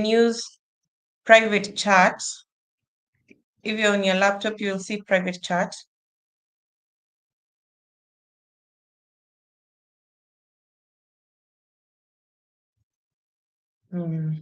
use private chat. If you're on your laptop, you'll see private chat. Hmm.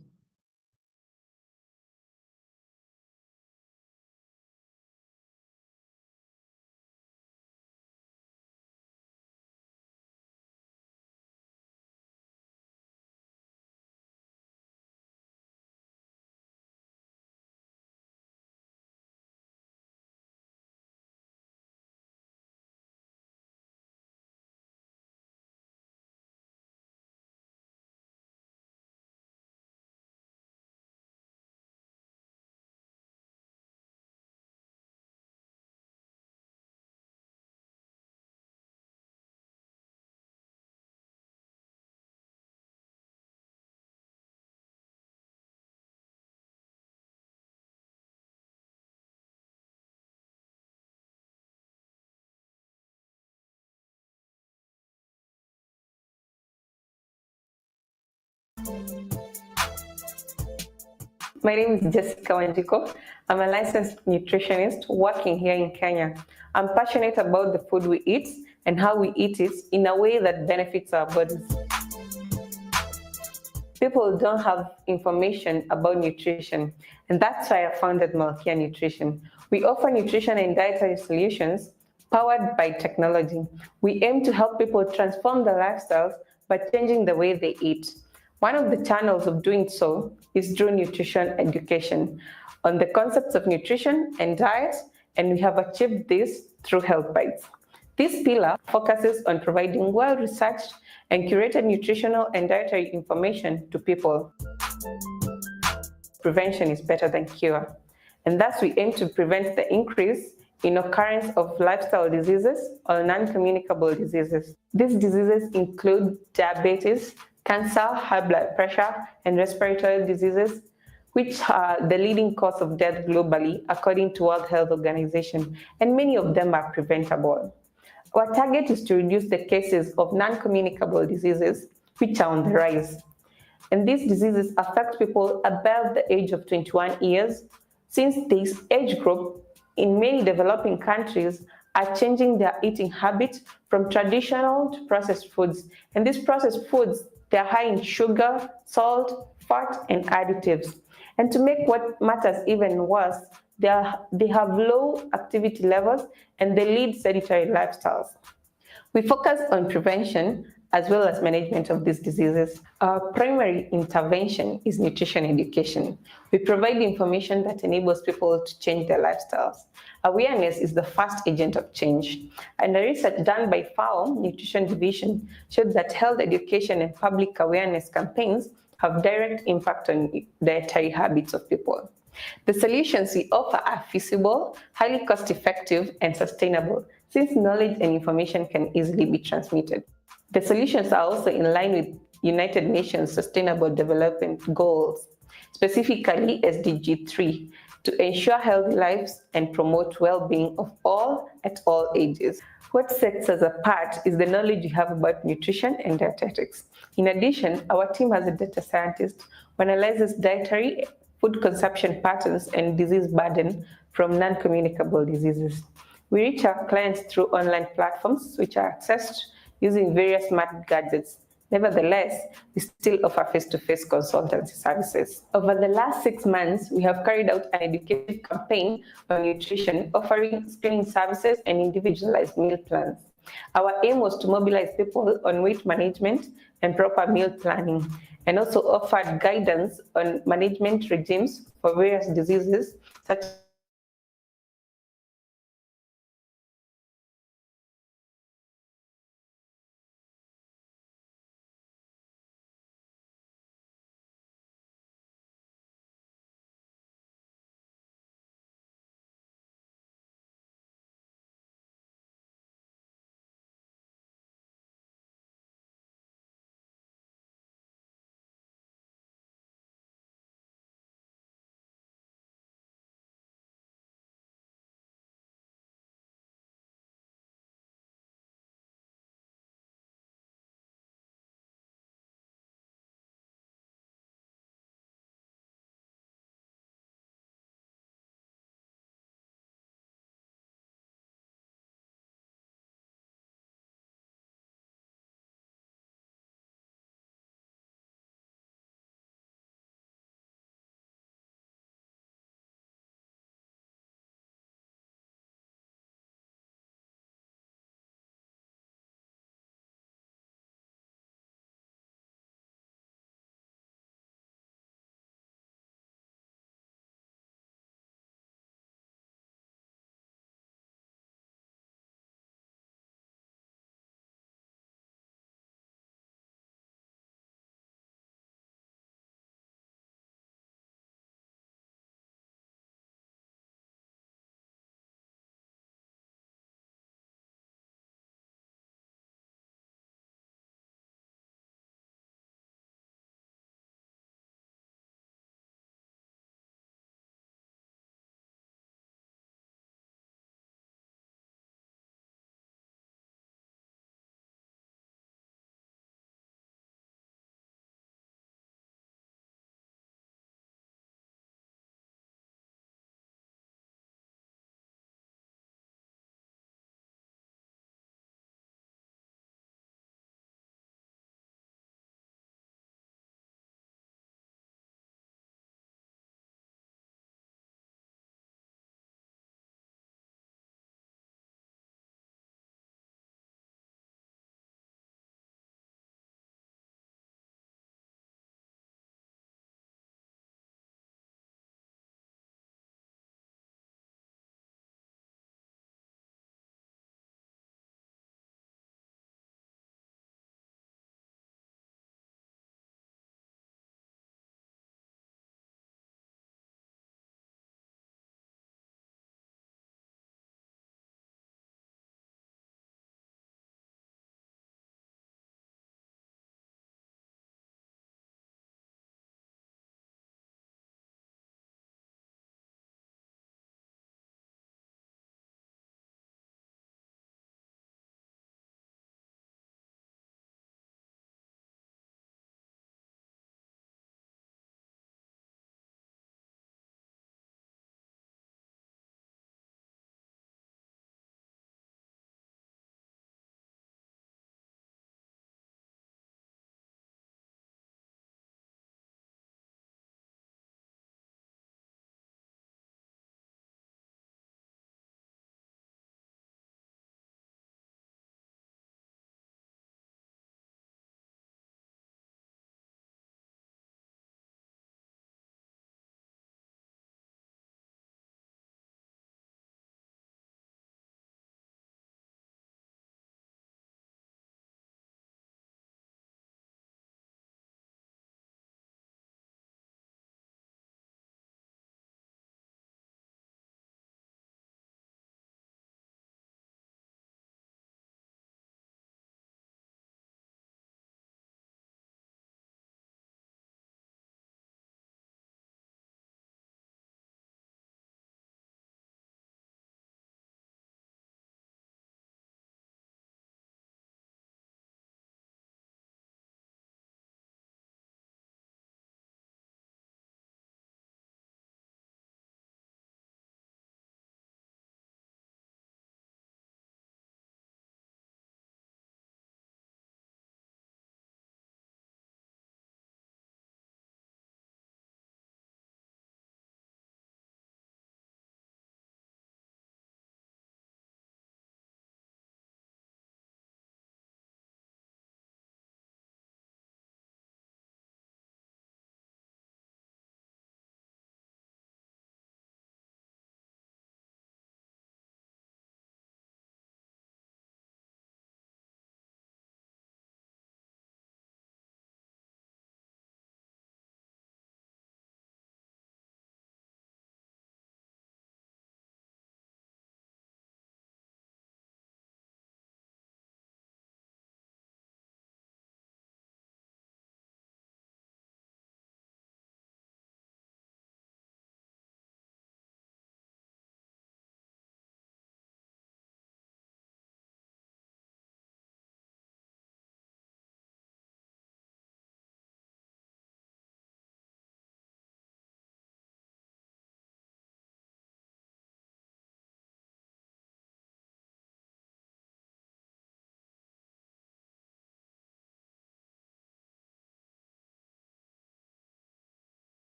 My name is Jessica Wanjiko. I'm a licensed nutritionist working here in Kenya. I'm passionate about the food we eat and how we eat it in a way that benefits our bodies. People don't have information about nutrition, and that's why I founded Malkia Nutrition. We offer nutrition and dietary solutions powered by technology. We aim to help people transform their lifestyles by changing the way they eat. One of the channels of doing so is through nutrition education on the concepts of nutrition and diet, and we have achieved this through Health Bites. This pillar focuses on providing well-researched and curated nutritional and dietary information to people. Prevention is better than cure, and thus we aim to prevent the increase in occurrence of lifestyle diseases or non-communicable diseases. These diseases include diabetes, cancer, high blood pressure, and respiratory diseases, which are the leading cause of death globally according to World Health Organization, and many of them are preventable. Our target is to reduce the cases of non-communicable diseases, which are on the rise. And these diseases affect people above the age of 21 years, since this age group in many developing countries are changing their eating habits from traditional to processed foods. And these processed foods, they're high in sugar, salt, fat, and additives. And to make what matters even worse, they have low activity levels and they lead sedentary lifestyles. We focus on prevention as well as management of these diseases. Our primary intervention is nutrition education. We provide information that enables people to change their lifestyles. Awareness is the first agent of change. And the research done by FAO Nutrition Division showed that health education and public awareness campaigns have direct impact on dietary habits of people. The solutions we offer are feasible, highly cost-effective, and sustainable, since knowledge and information can easily be transmitted. The solutions are also in line with United Nations Sustainable Development Goals, specifically SDG 3, to ensure healthy lives and promote well-being of all at all ages. What sets us apart is the knowledge we have about nutrition and dietetics. In addition, our team has a data scientist who analyzes dietary, food consumption patterns, and disease burden from non-communicable diseases. We reach our clients through online platforms, which are accessed using various smart gadgets. Nevertheless, we still offer face-to-face consultancy services. Over the last 6 months, we have carried out an educative campaign on nutrition, offering screening services and individualized meal plans. Our aim was to mobilize people on weight management and proper meal planning, and also offered guidance on management regimes for various diseases such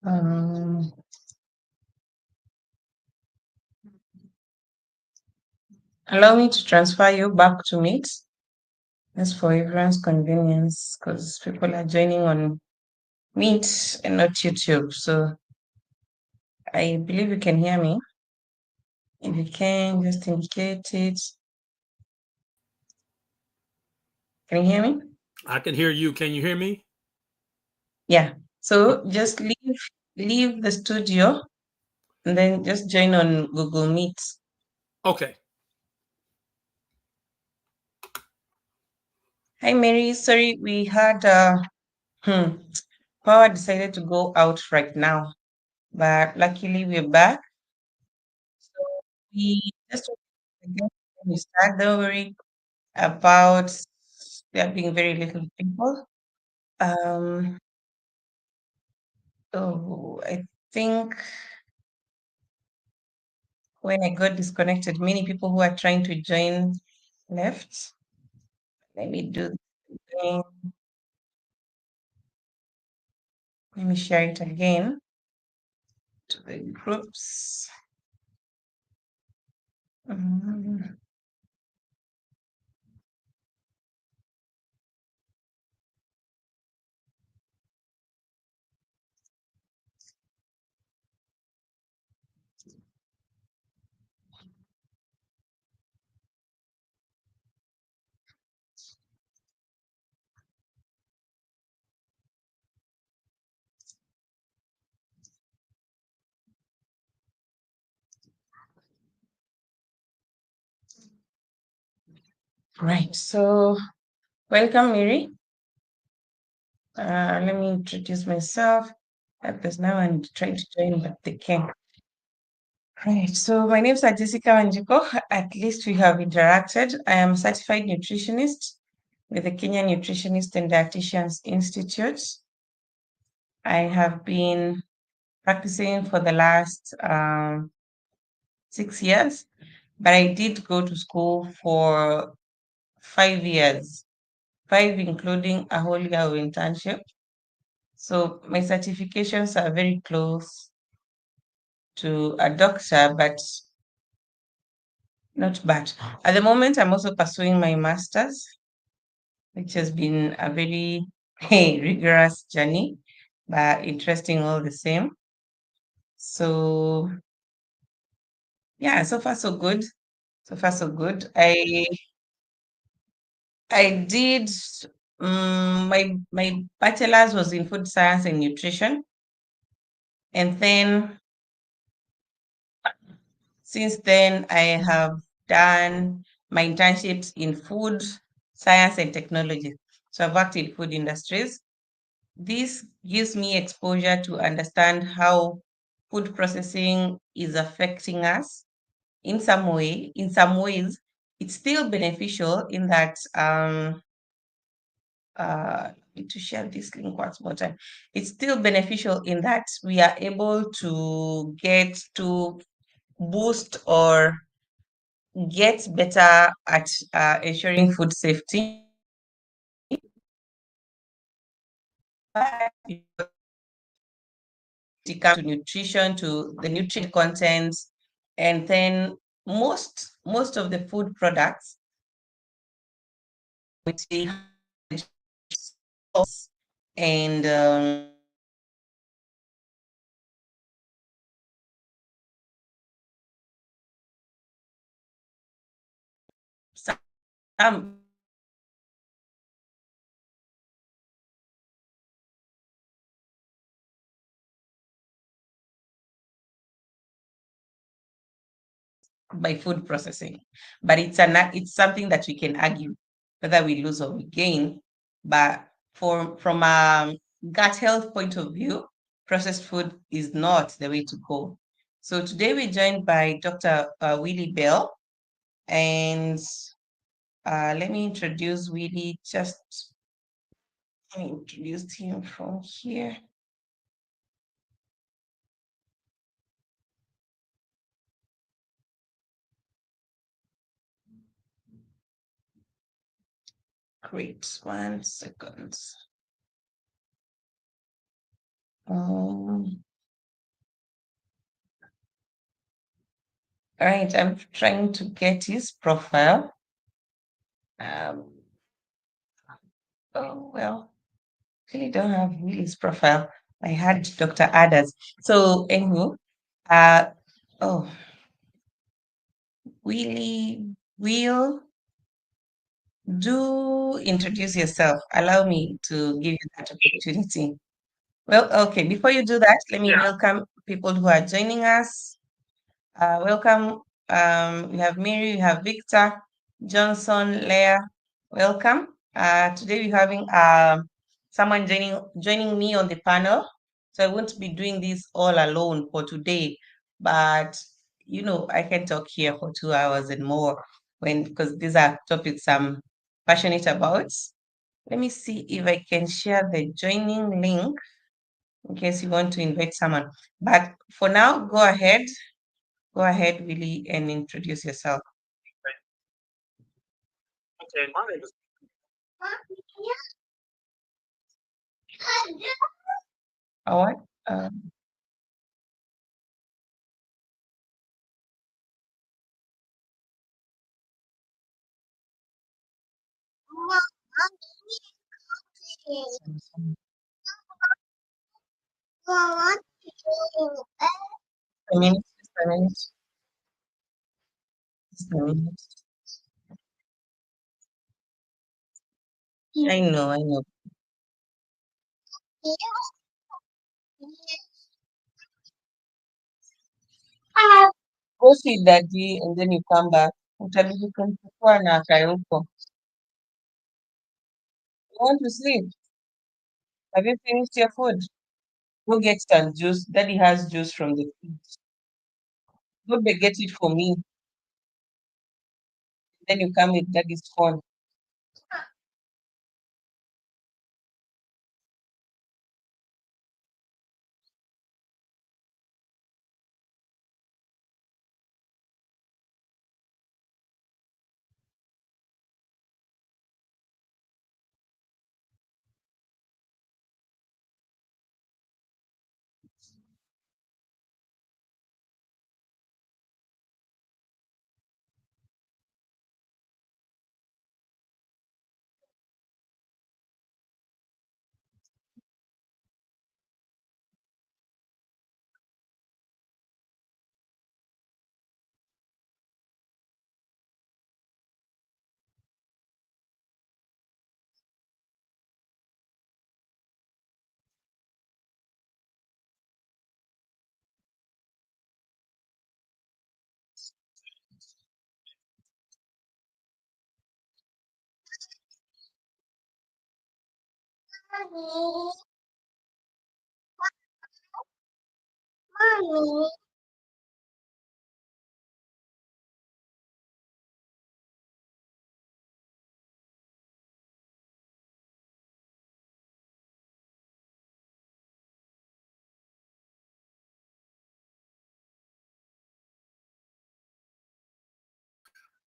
Um, Allow me to transfer you back to Meet. Just for everyone's convenience, because people are joining on Meet and not YouTube. So I believe you can hear me. If you can, just indicate it. Can you hear me? I can hear you. Can you hear me? Yeah. So just leave the studio and then just join on Google Meet. Okay. Hi Mary, sorry we had hmm, power decided to go out right now, but luckily we're back. So we just again when we start, don't worry about there being very little people. Um, so I think when I got disconnected, many people who are trying to join left. Let me do this again. Let me share it again to the groups. Mhm. Right. So welcome, Mary. Let me introduce myself. There's now and trying to join, but they can't. Right. So my name is Jessica Wanjiko. At least we have interacted. I am a certified nutritionist with the Kenya Nutritionist and Dietitians Institute. I have been practicing for the last 6 years, but I did go to school for 5 years, five including a whole year of internship. So my certifications are very close to a doctor, but not bad. At the moment, I'm also pursuing my master's, which has been a very rigorous journey, but interesting all the same. So yeah, so far so good. So far so good. I did my bachelor's was in food science and nutrition, and then since then I have done my internships in food science and technology. So I've worked in food industries. This gives me exposure to understand how food processing is affecting us in some way. In some ways, it's still beneficial in that need to share this link once more time. It's still beneficial in that we are able to get to boost or get better at ensuring food safety. But it comes to nutrition, to the nutrient content, and then most of the food products which they have and some by food processing. But it's something that we can argue whether we lose or we gain. But from a gut health point of view, processed food is not the way to go. So today we're joined by Dr. Willie Bell, and let me introduce Willie. Just let me introduce him from here. Great. 1 second. All right, I'm trying to get his profile. Um, oh well, really don't have Willie's profile. I had Dr. Ada's. So anyway, uh, oh, Willie, will do introduce yourself. Allow me to give you that opportunity. Well, okay, before you do that, let me welcome people who are joining us. Welcome. We have Mary, we have Victor, Johnson, Leah. Welcome. Today we're having someone joining me on the panel. So I won't be doing this all alone for today, but I can talk here for 2 hours and more because these are topics I'm passionate about. Let me see if I can share the joining link in case you want to invite someone. But for now, go ahead, Willie, and introduce yourself. Okay, my name is. All right. Um, a minute, just a minute, just a minute. I know. Go see daddy and then you come back. Utabidi kumchukua na akae huko. You want to sleep? Have you finished your food? Go get some juice. Daddy has juice from the fridge. Get it for me. Then you come with daddy's phone.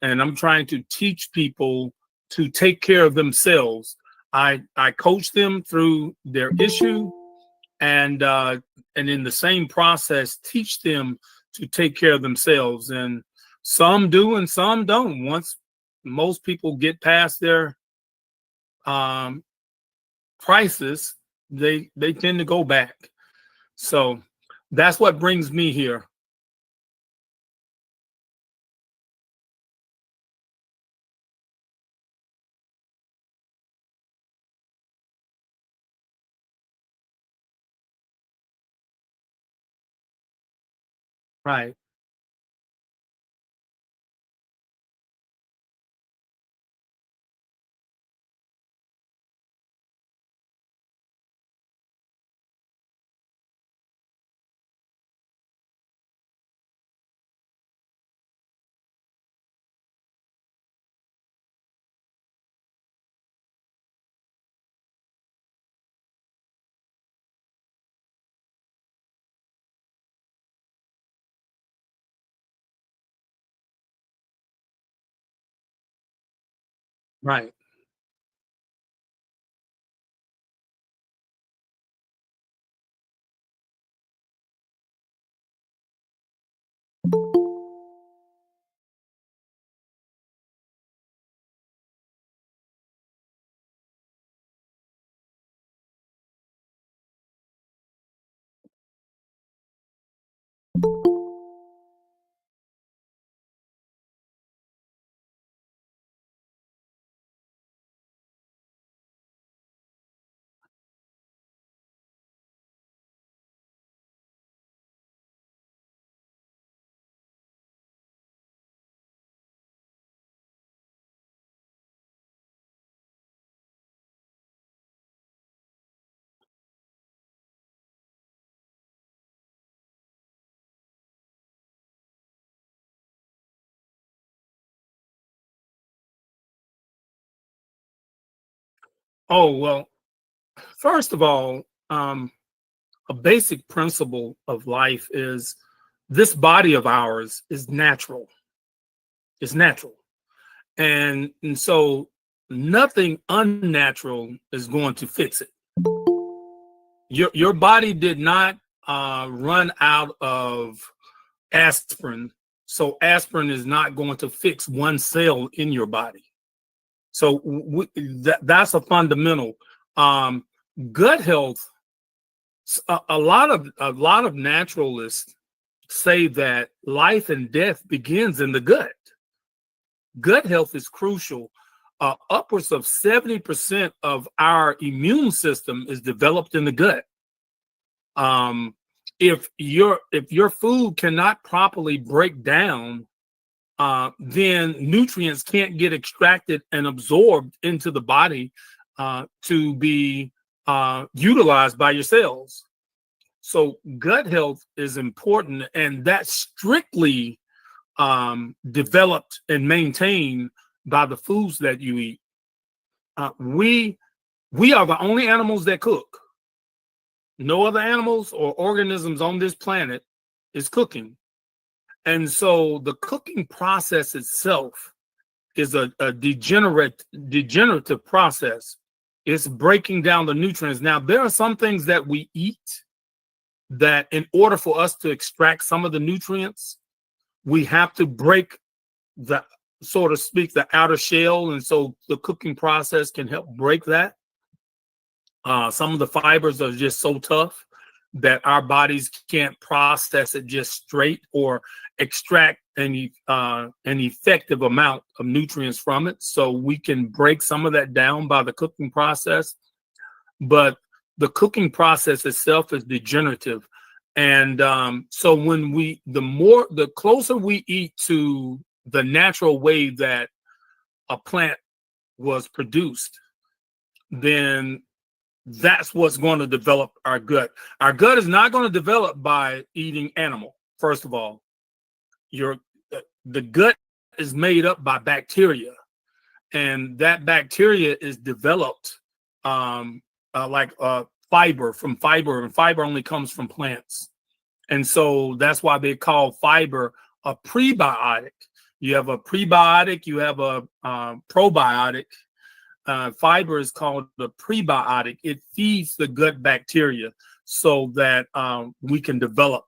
And I'm trying to teach people to take care of themselves. I coach them through their issue, and in the same process teach them to take care of themselves. And some do and some don't. Once most people get past their um, crisis, they tend to go back. So that's what brings me here. Right. Right. Oh, well, first of all, a basic principle of life is this body of ours is natural. It's natural. And so nothing unnatural is going to fix it. Your body did not run out of aspirin, so aspirin is not going to fix one cell in your body. So that's a fundamental. Gut health. A lot of naturalists say that life and death begins in the gut. Gut health is crucial. Upwards of 70% of our immune system is developed in the gut. If your food cannot properly break down, then nutrients can't get extracted and absorbed into the body to be utilized by your cells. So gut health is important, and that's strictly developed and maintained by the foods that you eat. We are the only animals that cook. No other animals or organisms on this planet is cooking. And so the cooking process itself is a degenerative process. It's breaking down the nutrients. Now, there are some things that we eat that in order for us to extract some of the nutrients, we have to break the, so to speak, the outer shell. And so the cooking process can help break that. Some of the fibers are just so tough that our bodies can't process it just straight or extract an effective amount of nutrients from it. So we can break some of that down by the cooking process. But the cooking process itself is degenerative. And so when the closer we eat to the natural way that a plant was produced, then that's what's going to develop our gut. Our gut is not going to develop by eating animal. First of all, the gut is made up by bacteria, and that bacteria is developed like fiber, and fiber only comes from plants. And so that's why they call fiber a prebiotic. You have a prebiotic, you have a probiotic. Fiber is called the prebiotic. It feeds the gut bacteria so that we can develop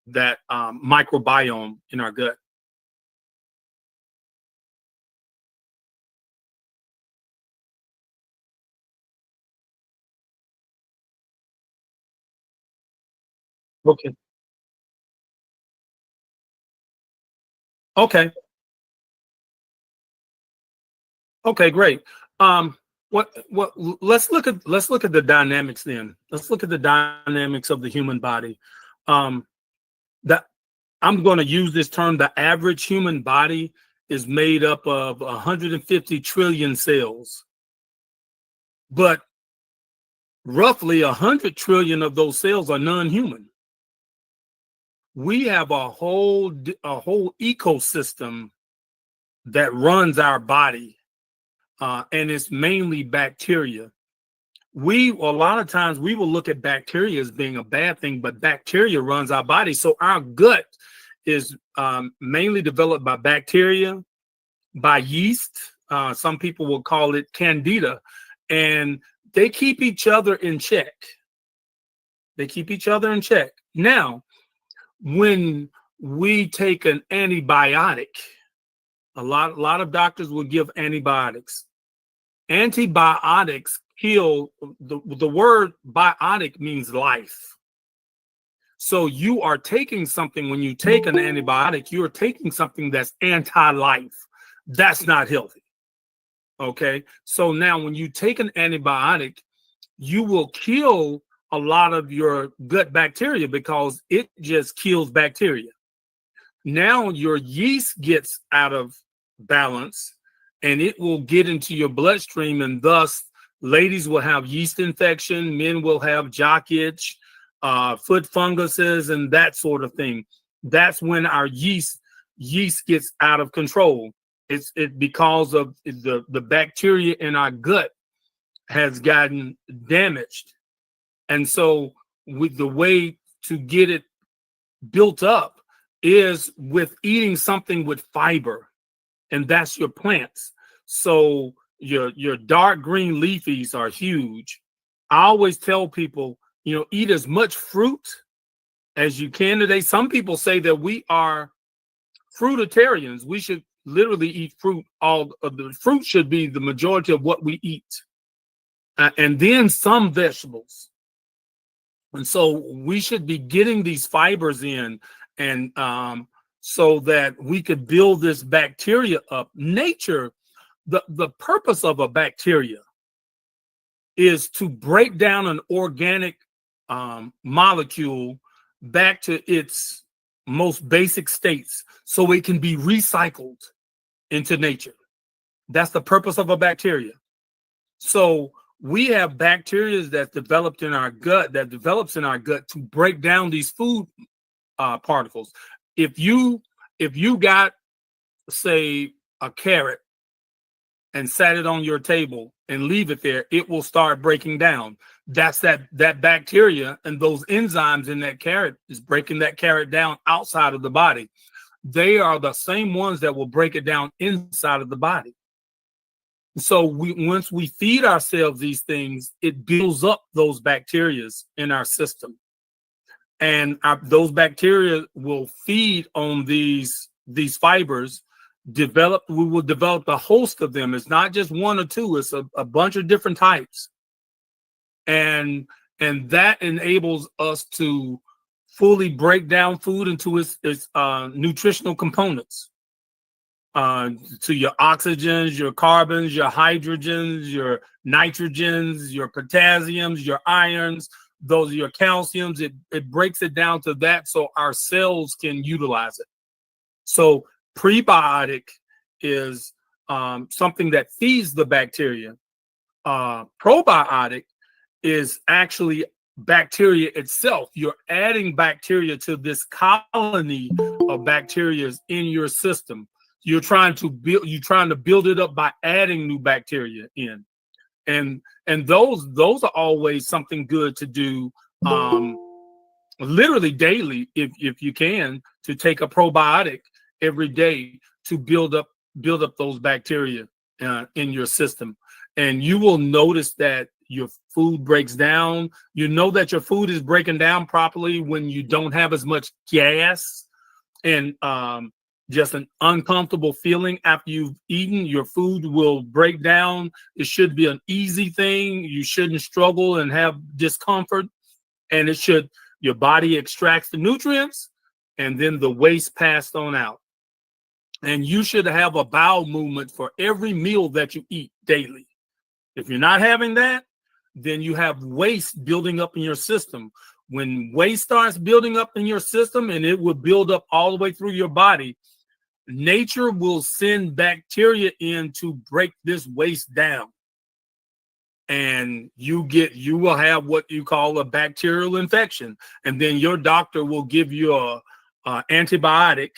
that microbiome in our gut. Okay. Okay. Okay, great. Let's look at the dynamics then. Let's look at the dynamics of the human body. That I'm going to use this term. The average human body is made up of 150 trillion cells, but roughly 100 trillion of those cells are non-human. We have a whole ecosystem that runs our body, and it's mainly bacteria. A lot of times we will look at bacteria as being a bad thing, but bacteria runs our body. So our gut is mainly developed by bacteria, by yeast. Some people will call it candida, and they keep each other in check. Now, when we take an antibiotic, a lot of doctors will give antibiotics. Antibiotics kill. The word biotic means life. So you are taking something, when you take an antibiotic, you are taking something that's anti-life. That's not healthy. Okay. So now when you take an antibiotic, you will kill a lot of your gut bacteria because it just kills bacteria. Now your yeast gets out of balance and it will get into your bloodstream, and thus ladies will have yeast infection, men will have jock itch, foot funguses, and that sort of thing. That's when our yeast gets out of control. It's because of the bacteria in our gut has gotten damaged. And so with the way to get it built up is with eating something with fiber, and that's your plants. So your dark green leafies are huge. I always tell people, eat as much fruit as you can today. Some people say that we are fruitarians. We should literally eat fruit. All of the fruit should be the majority of what we eat, and then some vegetables. And so we should be getting these fibers in, and so that we could build this bacteria up. Nature, the purpose of a bacteria is to break down an organic molecule back to its most basic states so it can be recycled into nature. That's the purpose of a bacteria. So we have bacteria that develops in our gut to break down these food particles. If you got, say, a carrot and sat it on your table and leave it there, it will start breaking down. That's that bacteria and those enzymes in that carrot is breaking that carrot down outside of the body. They are the same ones that will break it down inside of the body. So once we feed ourselves these things, it builds up those bacteria in our system, and those bacteria will feed on these fibers. We will develop a host of them. It's not just one or two; it's a bunch of different types, and that enables us to fully break down food into its nutritional components. To your oxygens, your carbons, your hydrogens, your nitrogens, your potassiums, your irons, those are your calciums. It breaks it down to that so our cells can utilize it. So prebiotic is something that feeds the bacteria. Probiotic is actually bacteria itself. You're adding bacteria to this colony of bacteria in your system. You're trying to build it up by adding new bacteria in, and those are always something good to do, literally daily, if you can, to take a probiotic every day to build up those bacteria in your system, and you will notice that your food breaks down. You know that your food is breaking down properly when you don't have as much gas and just an uncomfortable feeling after you've eaten. Your food will break down. It should be an easy thing. You shouldn't struggle and have discomfort. And your body extracts the nutrients and then the waste passed on out. And you should have a bowel movement for every meal that you eat daily. If you're not having that, then you have waste building up in your system. When waste starts building up in your system, and it will build up all the way through your body, nature will send bacteria in to break this waste down. And you will have what you call a bacterial infection. And then your doctor will give you a antibiotic.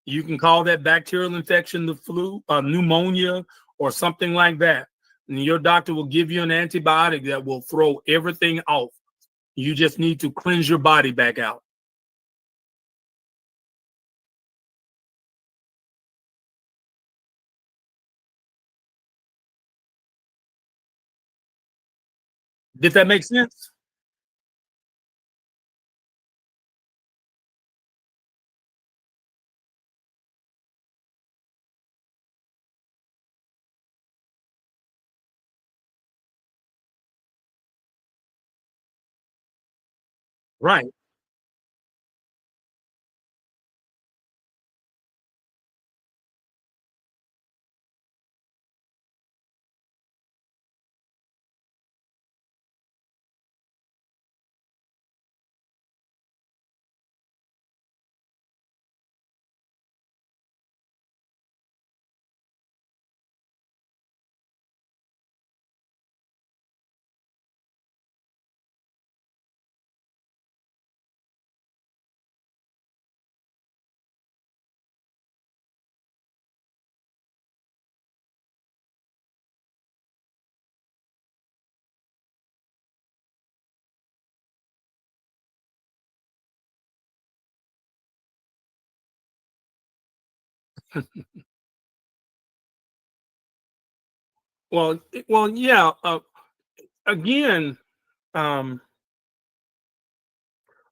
You can call that bacterial infection the flu, pneumonia, or something like that. And your doctor will give you an antibiotic that will throw everything off. You just need to cleanse your body back out. Did that make sense? Right. Yeah. Again, um,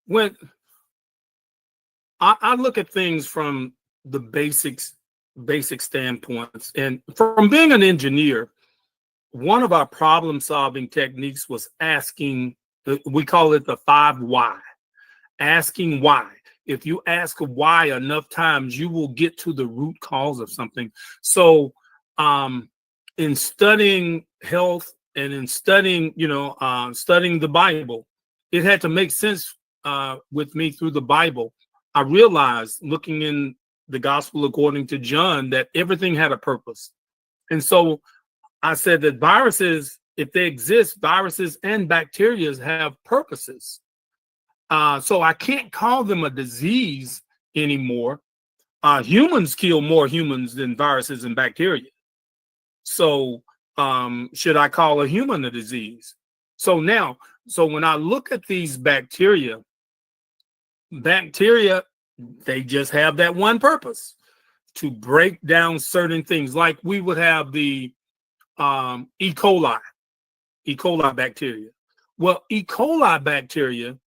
when I look at things from the basic standpoints, and from being an engineer, one of our problem solving techniques was asking, we call it the 5 why, asking why. If you ask why enough times, you will get to the root cause of something. So, in studying health and in studying, studying the Bible, it had to make sense with me through the Bible. I realized looking in the gospel according to John that everything had a purpose. And so I said that viruses, if they exist, viruses and bacteria have purposes. So I can't call them a disease anymore. Humans kill more humans than viruses and bacteria. So should I call a human a disease? So when I look at these bacteria, they just have that one purpose, to break down certain things. Like we would have the E. coli bacteria. Well, E. coli bacteria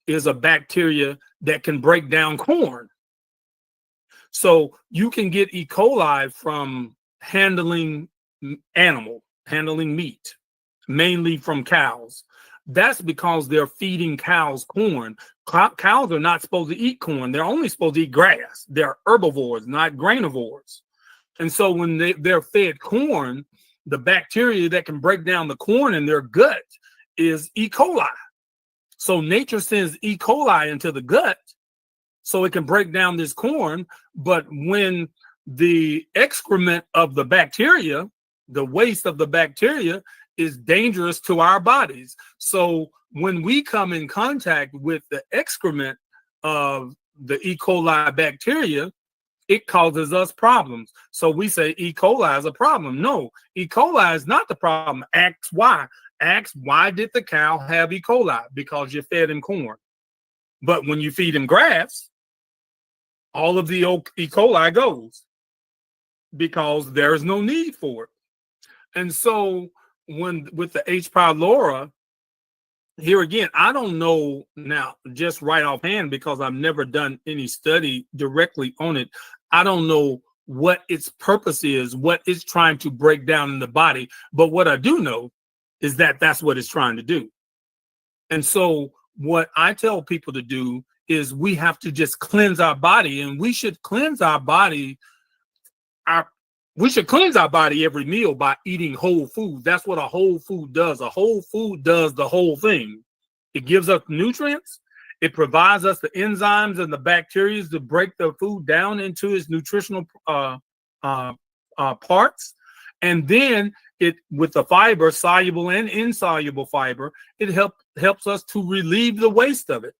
is a bacteria that can break down corn. So you can get E. coli from handling meat, mainly from cows. That's because they're feeding cows corn. Cows are not supposed to eat corn. They're only supposed to eat grass. They're herbivores, not grainivores. And so when they're fed corn, the bacteria that can break down the corn in their gut is E. coli. So nature sends E. coli into the gut so it can break down this corn. But when the excrement of the bacteria, the waste of the bacteria, is dangerous to our bodies. So when we come in contact with the excrement of the E. coli bacteria, it causes us problems. So we say E. coli is a problem. No, E. coli is not the problem. Ask why. Ask why did the cow have E. coli? Because you fed him corn. But when you feed him grass, all of the E. coli goes because there is no need for it. And so with the H. pylori, here again, I don't know now just right offhand because I've never done any study directly on it. I don't know what its purpose is, what it's trying to break down in the body. But what I do know is that that's what it's trying to do. And so what I tell people to do is we have to just cleanse our body, and we should cleanse our body. We should cleanse our body every meal by eating whole food. That's what a whole food does. A whole food does the whole thing. It gives us nutrients. It provides us the enzymes and the bacteria to break the food down into its nutritional parts. And then with the fiber, soluble and insoluble fiber, it helps us to relieve the waste of it.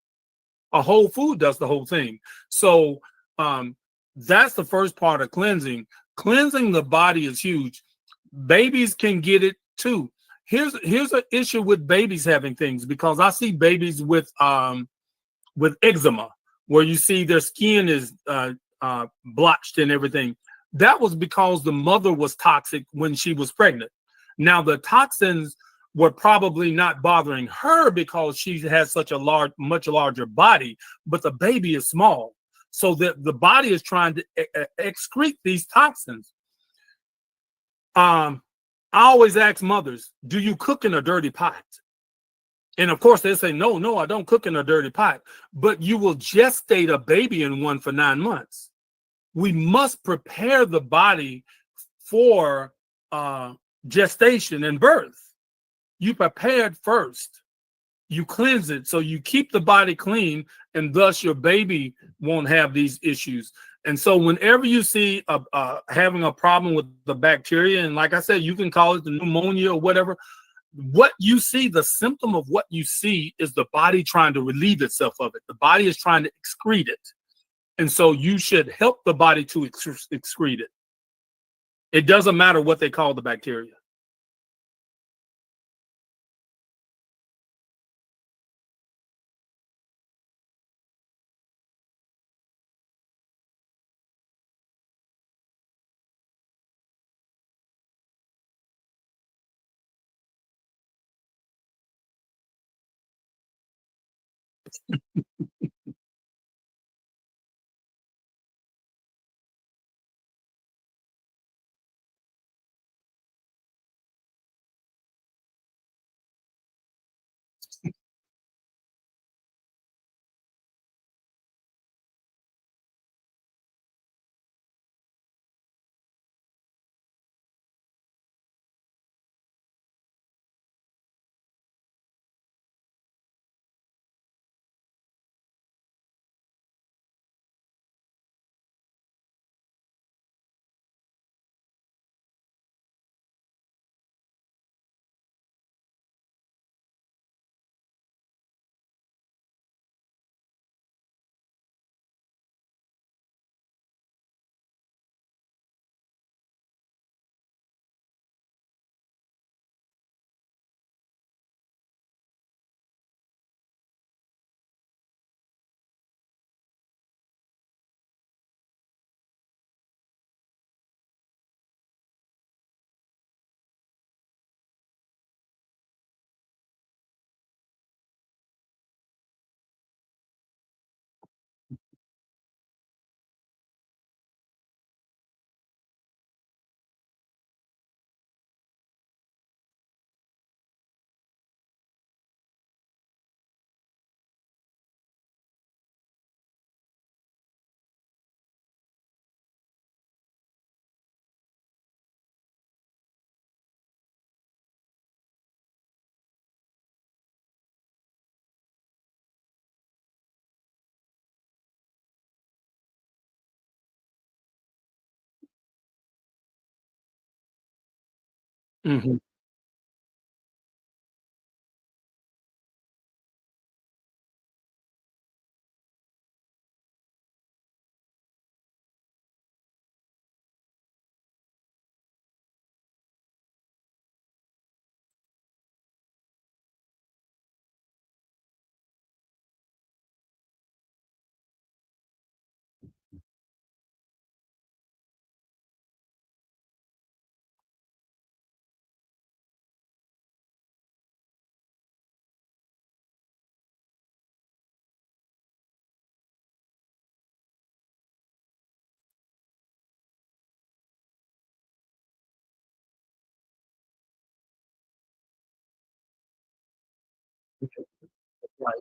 A whole food does the whole thing. So that's the first part of cleansing. Cleansing the body is huge. Babies can get it too. Here's an issue with babies having things, because I see babies with eczema, where you see their skin is blotched and everything. That was because the mother was toxic when she was pregnant. Now the toxins were probably not bothering her because she has such a much larger body, but the baby is small. So that the body is trying to excrete these toxins. I always ask mothers, do you cook in a dirty pot? And of course they say, no, I don't cook in a dirty pot. But you will gestate a baby in one for 9 months. We must prepare the body for gestation and birth. You prepared first. You cleanse it, so you keep the body clean, and thus your baby won't have these issues. And so whenever you see having a problem with the bacteria, and like I said, you can call it the pneumonia or whatever, what you see, the symptom of what you see is the body trying to relieve itself of it. The body is trying to excrete it. And so you should help the body to excrete it. It doesn't matter what they call the bacteria. Mhm. Right.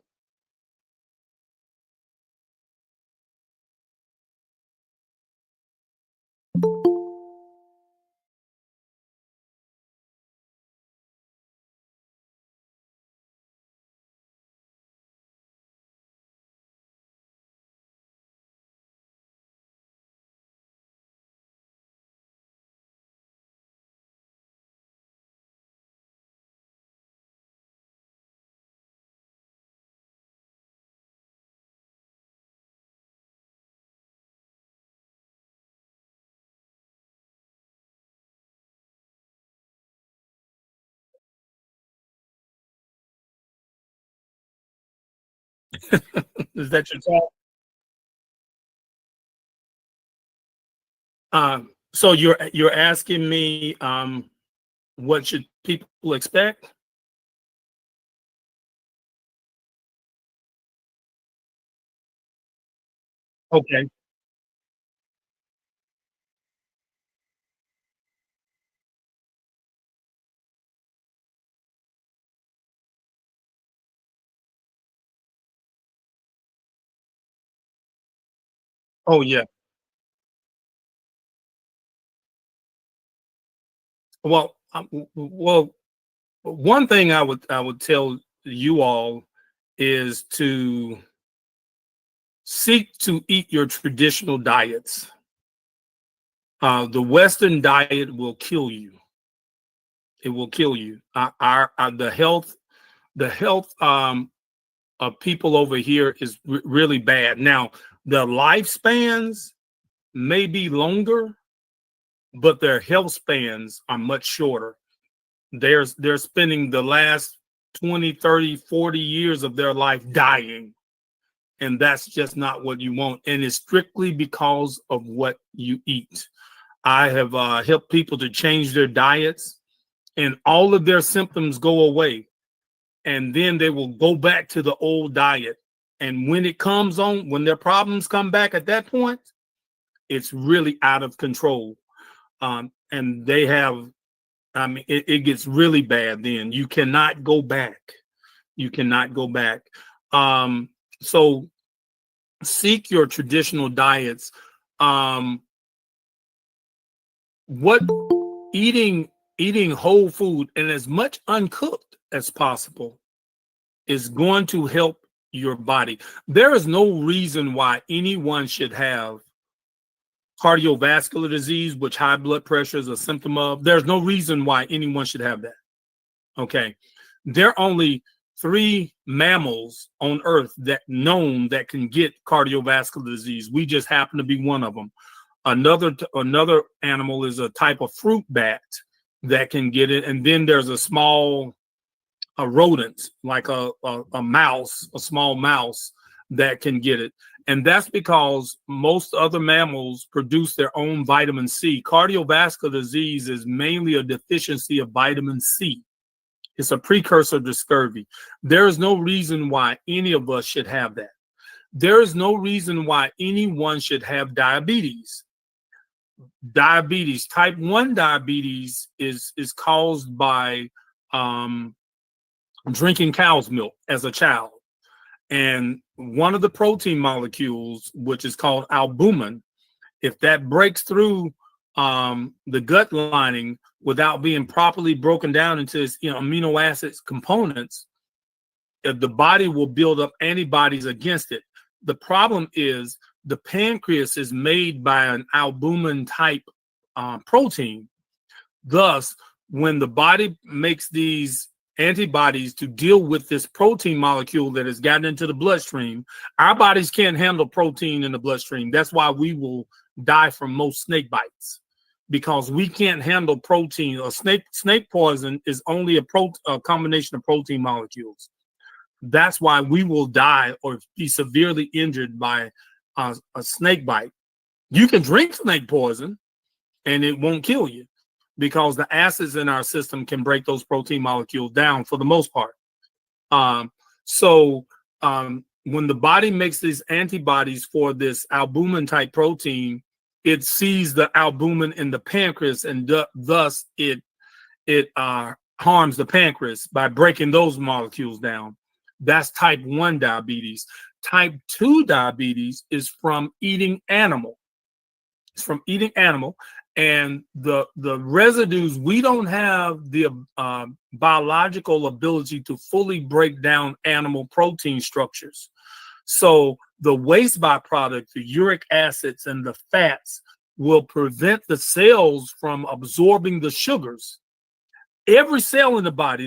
Is that your thought? So you're asking me, what should people expect? Okay. Oh yeah. Well, well, one thing I would tell you all is to seek to eat your traditional diets. The Western diet will kill you. It will kill you. Our the health of people over here is really bad. Now, the lifespans may be longer, but their health spans are much shorter. They're spending the last 20, 30, 40 years of their life dying. And that's just not what you want. And it's strictly because of what you eat. I have helped people to change their diets, and all of their symptoms go away. And then they will go back to the old diet. And when it comes on, when their problems come back at that point, it's really out of control. And they have, I mean, it gets really bad then. You cannot go back. You cannot go back. So seek your traditional diets. What eating whole food and as much uncooked as possible is going to help your body. There is no reason why anyone should have cardiovascular disease, which high blood pressure is a symptom of. There's no reason why anyone should have that. Okay. There are only 3 mammals on earth that can get cardiovascular disease. We just happen to be one of them. Another animal is a type of fruit bat that can get it. And then there's a small rodent, like a mouse, a small mouse that can get it. And that's because most other mammals produce their own vitamin C. Cardiovascular disease is mainly a deficiency of vitamin C. It's a precursor to scurvy. There is no reason why any of us should have that. There is no reason why anyone should have diabetes. Diabetes, type 1 diabetes is caused by drinking cow's milk as a child. And one of the protein molecules, which is called albumin, if that breaks through the gut lining without being properly broken down into its amino acids components, the body will build up antibodies against it. The problem is the pancreas is made by an albumin type protein. Thus, when the body makes these antibodies to deal with this protein molecule that has gotten into the bloodstream, our bodies can't handle protein in the bloodstream. That's why we will die from most snake bites, because we can't handle protein. A snake poison is only a combination of protein molecules. That's why we will die or be severely injured by a snake bite. You can drink snake poison and it won't kill you, because the acids in our system can break those protein molecules down for the most part. When the body makes these antibodies for this albumin type protein, it sees the albumin in the pancreas, and thus it harms the pancreas by breaking those molecules down. That's type 1 diabetes. Type 2 diabetes is from eating animal. It's from eating animal. And the residues, we don't have the biological ability to fully break down animal protein structures. So the waste byproduct, the uric acids and the fats, will prevent the cells from absorbing the sugars. Every cell in the body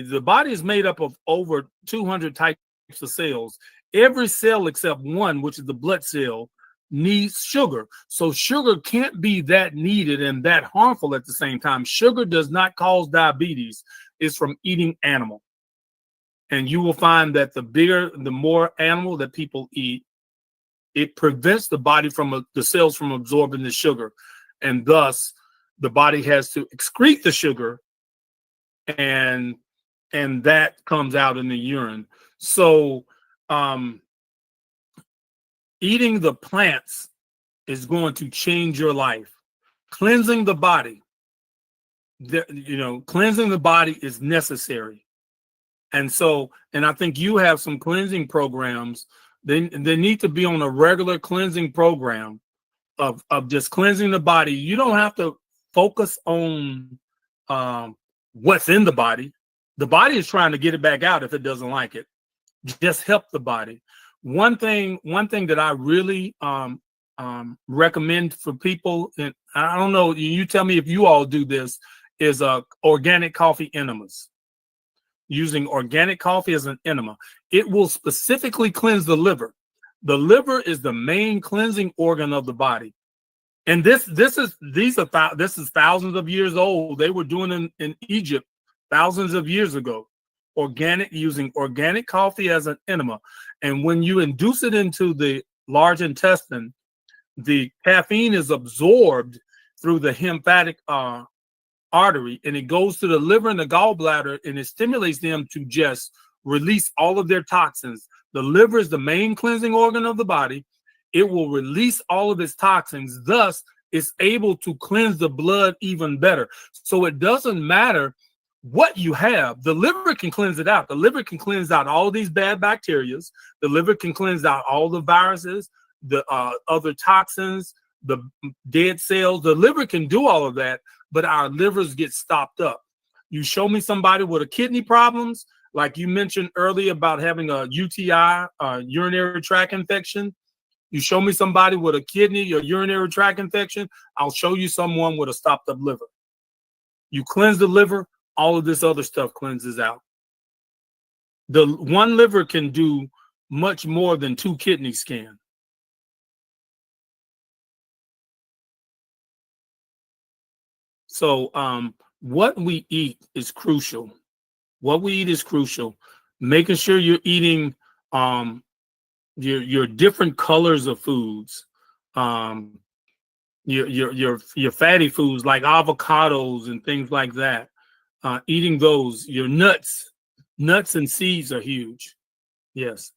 is made up of over 200 types of cells. Every cell except one, which is the blood cell, needs sugar. So sugar can't be that needed and that harmful at the same time. Sugar does not cause diabetes. It's from eating animal. And you will find that the more animal that people eat, it prevents the body the cells from absorbing the sugar. And thus the body has to excrete the sugar, and that comes out in the urine. So eating the plants is going to change your life. Cleansing the body, cleansing the body is necessary. And I think you have some cleansing programs. They need to be on a regular cleansing program of just cleansing the body. You don't have to focus on what's in the body. The body is trying to get it back out if it doesn't like it. Just help the body. One thing that I really recommend for people, and I don't know, you tell me if you all do this, is organic coffee enemas. Using organic coffee as an enema. It will specifically cleanse the liver. The liver is the main cleansing organ of the body. And this is thousands of years old. They were doing in Egypt thousands of years ago. Using organic coffee as an enema. And when you induce it into the large intestine, the caffeine is absorbed through the lymphatic artery, and it goes to the liver and the gallbladder, and it stimulates them to just release all of their toxins. The liver is the main cleansing organ of the body. It will release all of its toxins. Thus, it's able to cleanse the blood even better. So it doesn't matter what you have. The liver can cleanse it out. The liver can cleanse out all these bad bacteria. The liver can cleanse out all the viruses, the other toxins, the dead cells. The liver can do all of that, but our livers get stopped up. You show me somebody with a kidney problems, like you mentioned earlier about having a UTI, urinary tract infection. You show me somebody with a kidney or urinary tract infection, I'll show you someone with a stopped up liver. You cleanse the liver, all of this other stuff cleanses out. The one liver can do much more than 2 kidneys can. So what we eat is crucial. What we eat is crucial. Making sure you're eating your different colors of foods, your fatty foods like avocados and things like that. Eating those, your nuts and seeds are huge. Yes.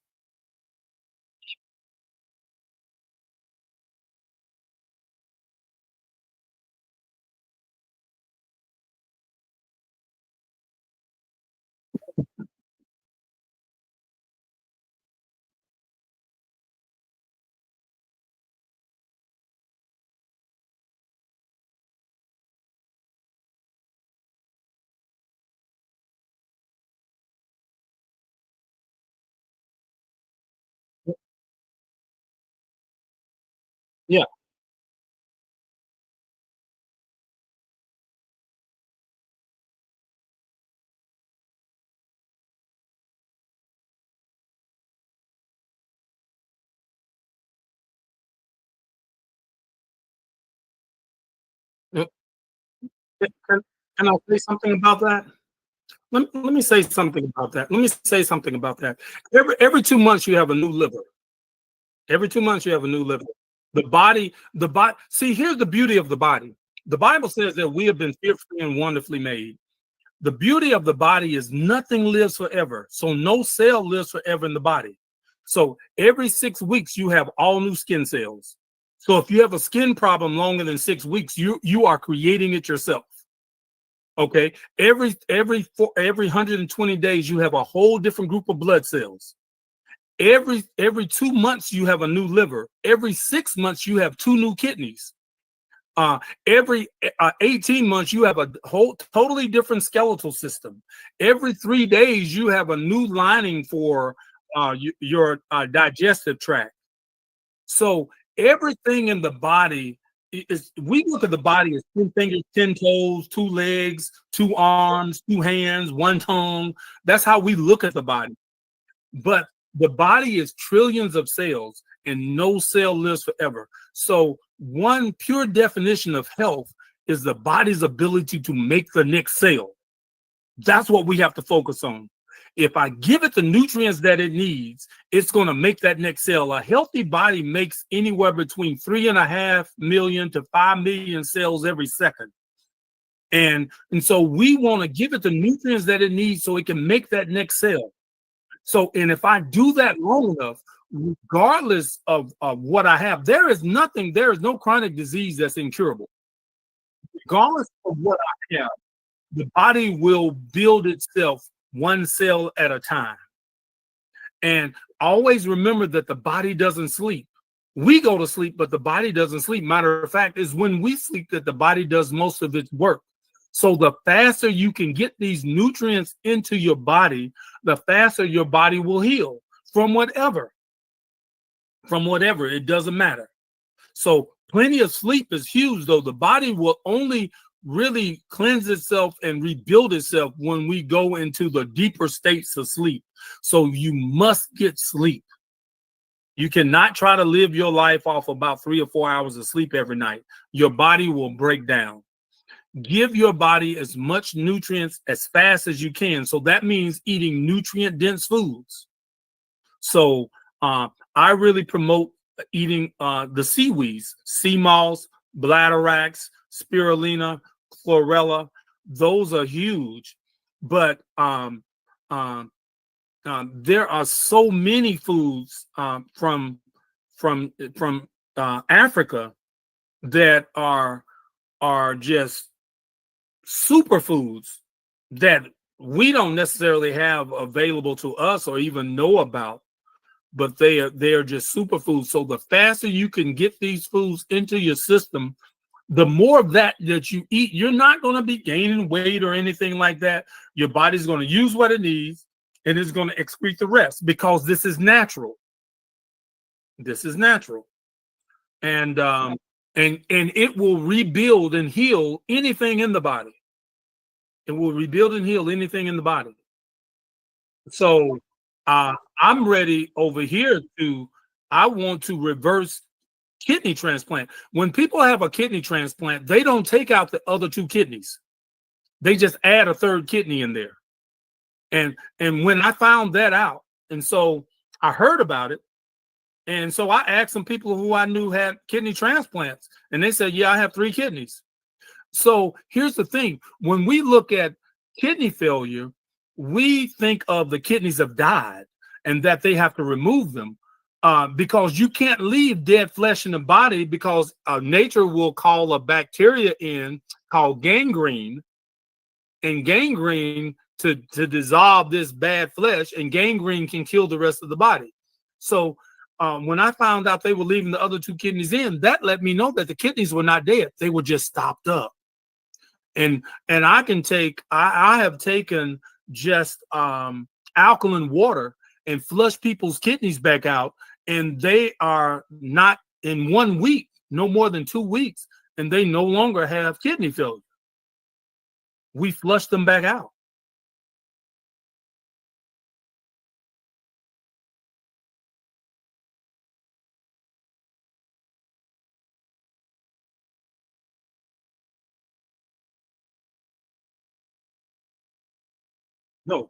Yeah. Uh, Can I say something about that? Let me say something about that. Let me say something about that. Every 2 months you have a new liver. Every 2 months you have a new liver. The body. See, here's the beauty of the body. The Bible says that we have been fearfully and wonderfully made. The beauty of the body is nothing lives forever. So no cell lives forever in the body. So every 6 weeks you have all new skin cells. So if you have a skin problem longer than 6 weeks, you are creating it yourself. Okay. Every 120 days you have a whole different group of blood cells. Every 2 months you have a new liver. Every 6 months you have 2 new kidneys. Every 18 months you have a whole totally different skeletal system. Every 3 days you have a new lining for your digestive tract. So everything in the body is, we look at the body as 10 fingers, 10 toes, 2 legs, 2 arms, 2 hands, 1 tongue. That's how we look at the body. But the body is trillions of cells and no cell lives forever. So one pure definition of health is the body's ability to make the next cell. That's what we have to focus on. If I give it the nutrients that it needs, it's going to make that next cell. A healthy body makes anywhere between 3.5 million to 5 million cells every second. And so we want to give it the nutrients that it needs so it can make that next cell. So, and if I do that long enough, regardless of what I have, there is no chronic disease that's incurable. Regardless of what I have, the body will build itself one cell at a time. And always remember that the body doesn't sleep. We go to sleep, but the body doesn't sleep. Matter of fact, it's when we sleep that the body does most of its work. So the faster you can get these nutrients into your body, the faster your body will heal from whatever. It doesn't matter. So plenty of sleep is huge, though. The body will only really cleanse itself and rebuild itself when we go into the deeper states of sleep. So you must get sleep. You cannot try to live your life off about 3 or 4 hours of sleep every night. Your body will break down. Give your body as much nutrients as fast as you can. So that means eating nutrient dense foods. So I really promote eating the seaweeds, sea moss, bladderwracks, spirulina, chlorella. Those are huge. But there are so many foods from Africa that are just superfoods that we don't necessarily have available to us or even know about, but they are just superfoods. So the faster you can get these foods into your system, the more of that you eat, you're not going to be gaining weight or anything like that. Your body's going to use what it needs and it's going to excrete the rest because this is natural. This is natural. And and it will rebuild and heal anything in the body. It will rebuild and heal anything in the body. So I'm ready over here to, I want to reverse kidney transplant. When people have a kidney transplant, they don't take out the other two kidneys. They just add a third kidney in there. And when I found that out, and so I heard about it, and so I asked some people who I knew had kidney transplants, and they said, yeah, I have 3 kidneys. So here's the thing. When we look at kidney failure, we think of the kidneys have died and that they have to remove them, because you can't leave dead flesh in the body, because nature will call a bacteria in called gangrene, and gangrene to dissolve this bad flesh, and gangrene can kill the rest of the body. So when I found out they were leaving the other 2 kidneys in, that let me know that the kidneys were not dead. They were just stopped up. And I have taken just alkaline water and flush people's kidneys back out, and they are not, in 1 week, no more than 2 weeks, and they no longer have kidney failure. We flush them back out. No.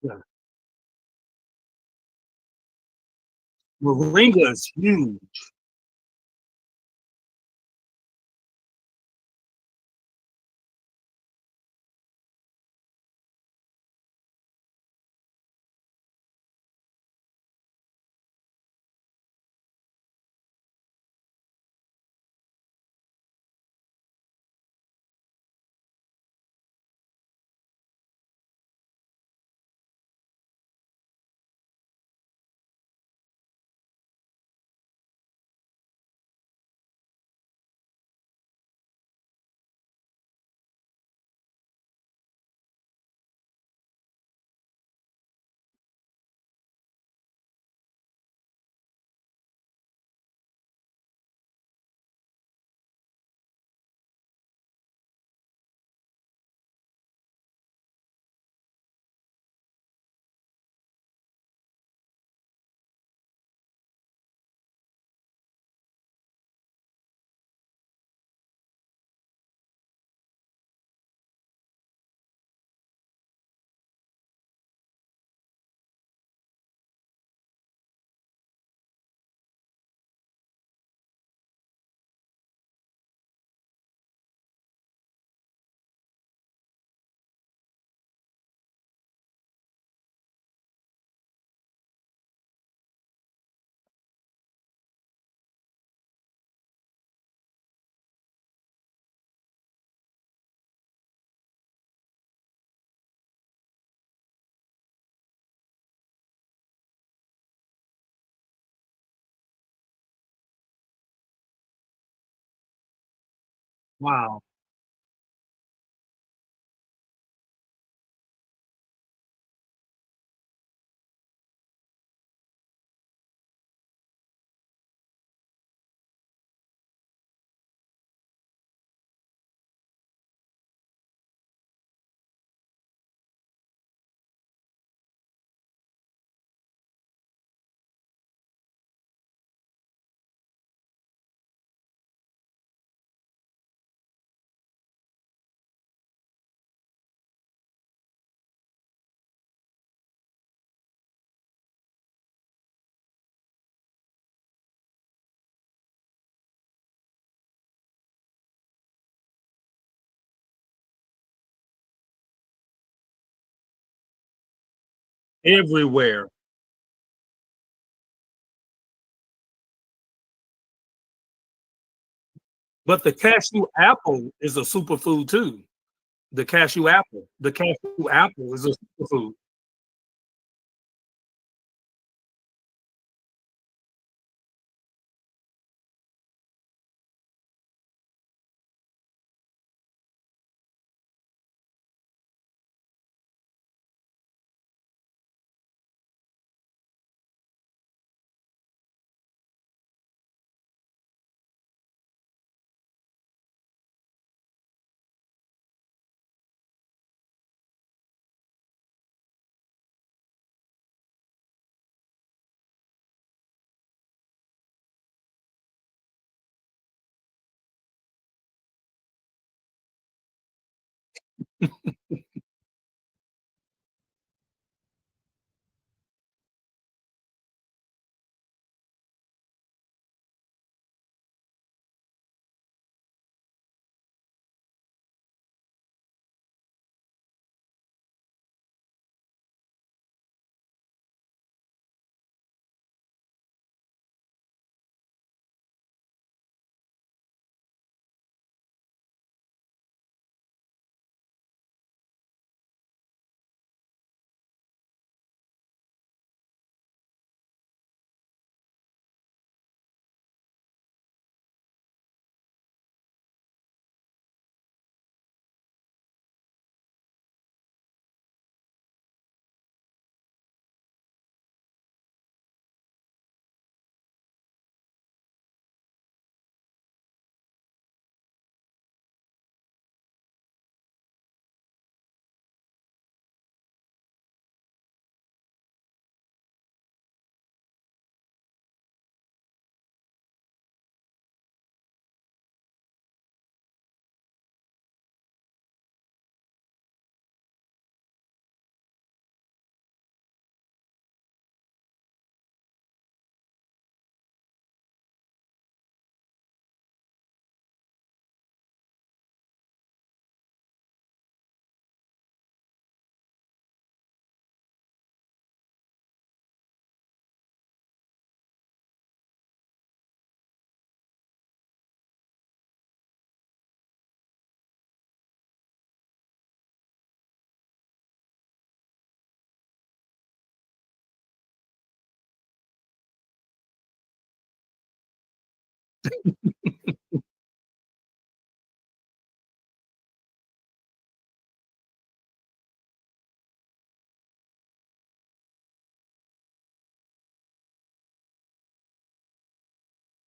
Yeah. Moringa is huge. Wow. everywhere. But the cashew apple is a superfood too. The cashew apple is a superfood.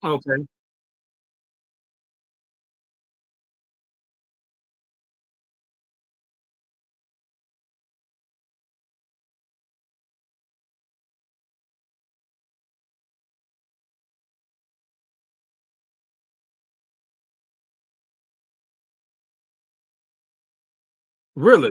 Okay. Really?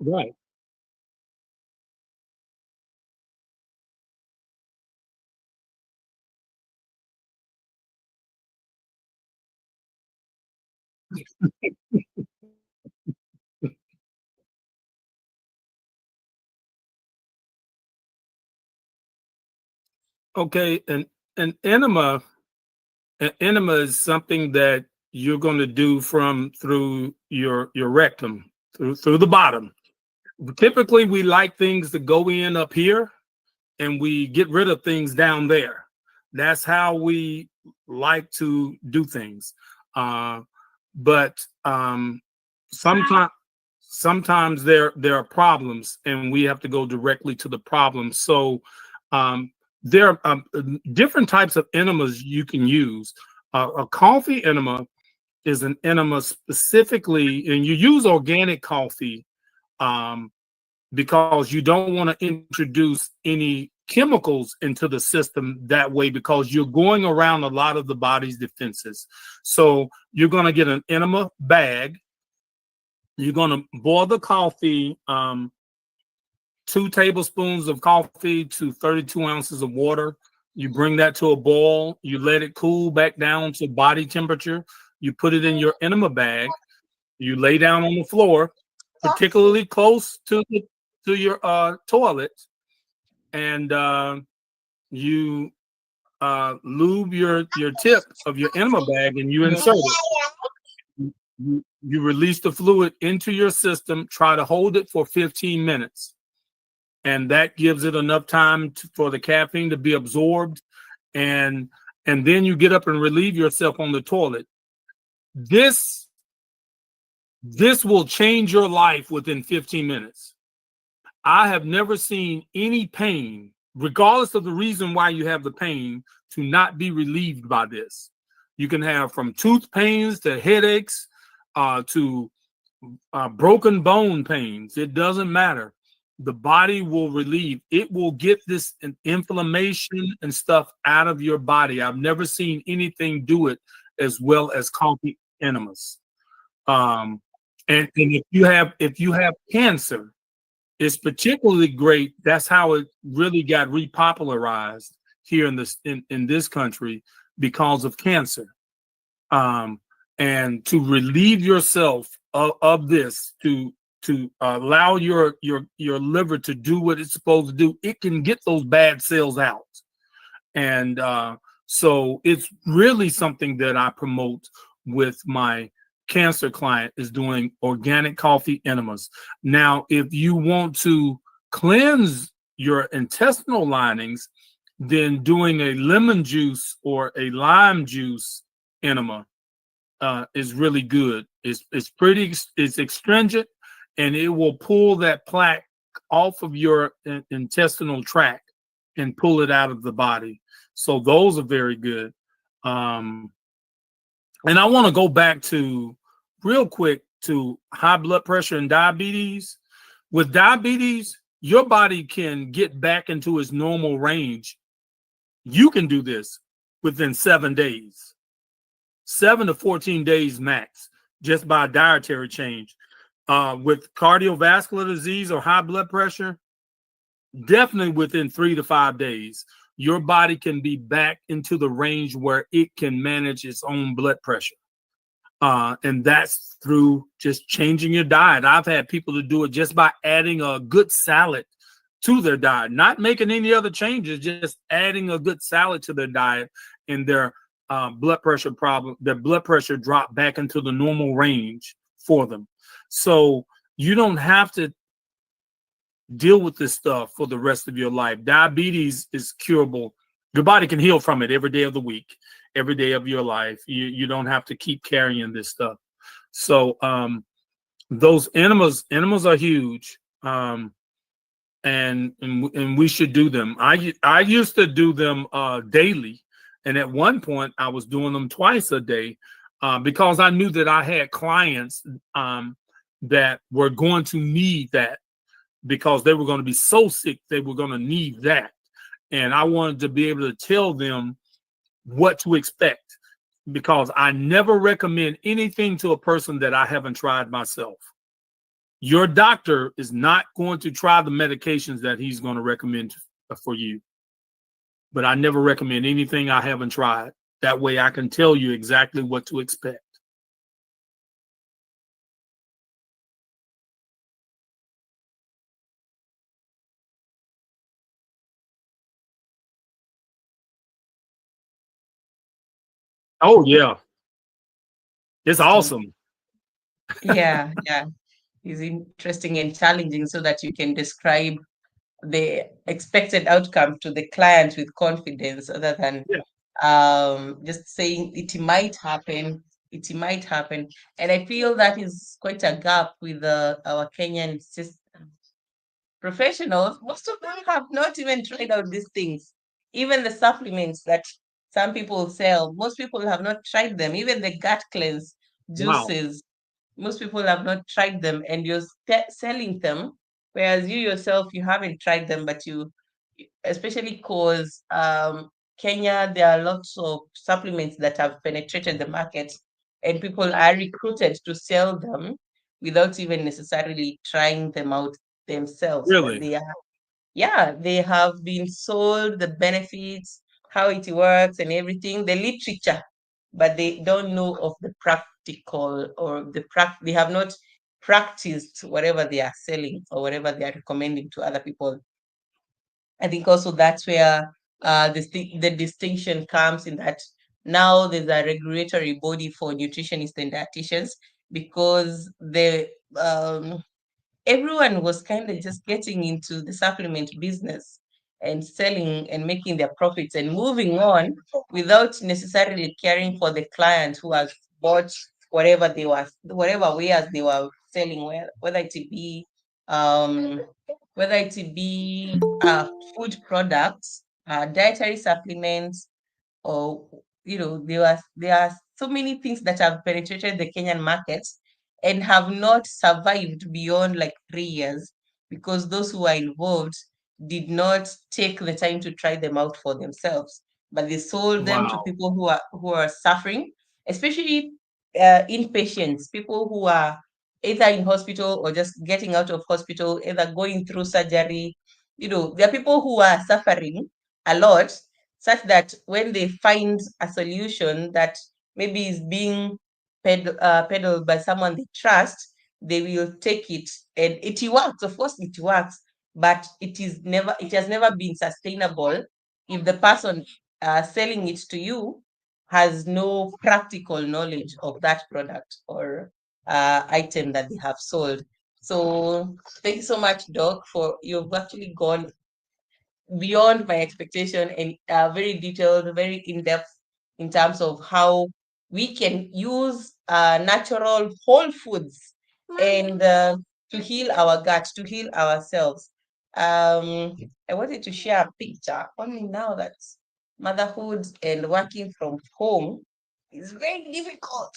Right. Okay, an enema, an enema is something that you're going to do from through your rectum, through the bottom. Typically, we like things to go in up here, and we get rid of things down there. That's how we like to do things. Uh, but sometimes sometimes there are problems, and we have to go directly to the problem. So um, there are different types of enemas you can use. A coffee enema is an enema specifically, and you use organic coffee um, because you don't want to introduce any chemicals into the system that way, because you're going around a lot of the body's defenses. So you're going to get an enema bag. You're going to boil the coffee, 2 tablespoons of coffee to 32 ounces of water. You bring that to a boil. You let it cool back down to body temperature. You put it in your enema bag. You lay down on the floor, particularly close to your toilet, and you lube your tip of your enema bag, and you insert it. You release the fluid into your system. Try to hold it for 15 minutes, and that gives it enough time for the caffeine to be absorbed, and then you get up and relieve yourself on the toilet. This will change your life within 15 minutes. I have never seen any pain, regardless of the reason why you have the pain, to not be relieved by this. You can have from tooth pains to headaches to broken bone pains. It doesn't matter. The body will relieve. It will get this inflammation and stuff out of your body. I've never seen anything do it as well as coffee enemas. And if you have cancer, it's particularly great. That's how it really got repopularized here in this country, because of cancer. And to relieve yourself of this, to allow your liver to do what it's supposed to do, it can get those bad cells out. And so it's really something that I promote with my cancer client, is doing organic coffee enemas. Now, if you want to cleanse your intestinal linings, then doing a lemon juice or a lime juice enema is really good. It's astringent, and it will pull that plaque off of your intestinal tract and pull it out of the body. So those are very good. And I want to go back to real quick to high blood pressure and diabetes. With diabetes, your body can get back into its normal range. You can do this within 7 days, 7 to 14 days max, just by dietary change. With cardiovascular disease or high blood pressure, definitely within 3 to 5 days, your body can be back into the range where it can manage its own blood pressure. And that's through just changing your diet. I've had people to do it just by adding a good salad to their diet, not making any other changes, just adding a good salad to their diet, and their blood pressure dropped back into the normal range for them. So you don't have to deal with this stuff for the rest of your life. Diabetes is curable. Your body can heal from it every day of the week, every day of your life. You don't have to keep carrying this stuff. So those enemas are huge, and we should do them. I used to do them daily, and at one point I was doing them twice a day because I knew that I had clients that were going to need that, because they were going to be so sick, they were going to need that. And I wanted to be able to tell them what to expect, because I never recommend anything to a person that I haven't tried myself. Your doctor is not going to try the medications that he's going to recommend for you. But I never recommend anything I haven't tried. That way I can tell you exactly what to expect. Oh, yeah. It's awesome. Yeah, yeah. It's interesting and challenging so that you can describe the expected outcome to the client with confidence other than just saying it might happen, it might happen. And I feel that is quite a gap with our Kenyan professionals. Most of them have not even tried out these things. Even the supplements that some people sell, most people have not tried them. Even the gut cleanse Wow. juices, most people have not tried them, and you're selling them, whereas you yourself, you haven't tried them, but you, especially because Kenya, there are lots of supplements that have penetrated the market, and people are recruited to sell them without even necessarily trying them out themselves. But Really? they are, yeah, they have been sold the benefits, how it works, and everything, the literature, but they don't know of the practical or they have not practiced whatever they are selling or whatever they are recommending to other people. I think also that's where the distinction comes in that now there's a regulatory body for nutritionists and dietitians, because the everyone was kind of just getting into the supplement business and selling and making their profits and moving on without necessarily caring for the client who has bought whatever wares they were selling, whether it be um whether it be food products, dietary supplements, or there are so many things that have penetrated the Kenyan markets and have not survived beyond like 3 years, because those who are involved did not take the time to try them out for themselves, but they sold them to Wow. people who are suffering, especially inpatients, people who are either in hospital or just getting out of hospital, either going through surgery. There are people who are suffering a lot, such that when they find a solution that maybe is being peddled by someone they trust, they will take it, and it works. Of course, it works, but it has never been sustainable if the person selling it to you has no practical knowledge of that product or item that they have sold. So thank you so much, Doc, for you've actually gone beyond my expectation and very detailed, very in depth in terms of how we can use natural whole foods and to heal our gut, to heal ourselves. I wanted to share a picture only now that motherhood and working from home is very difficult.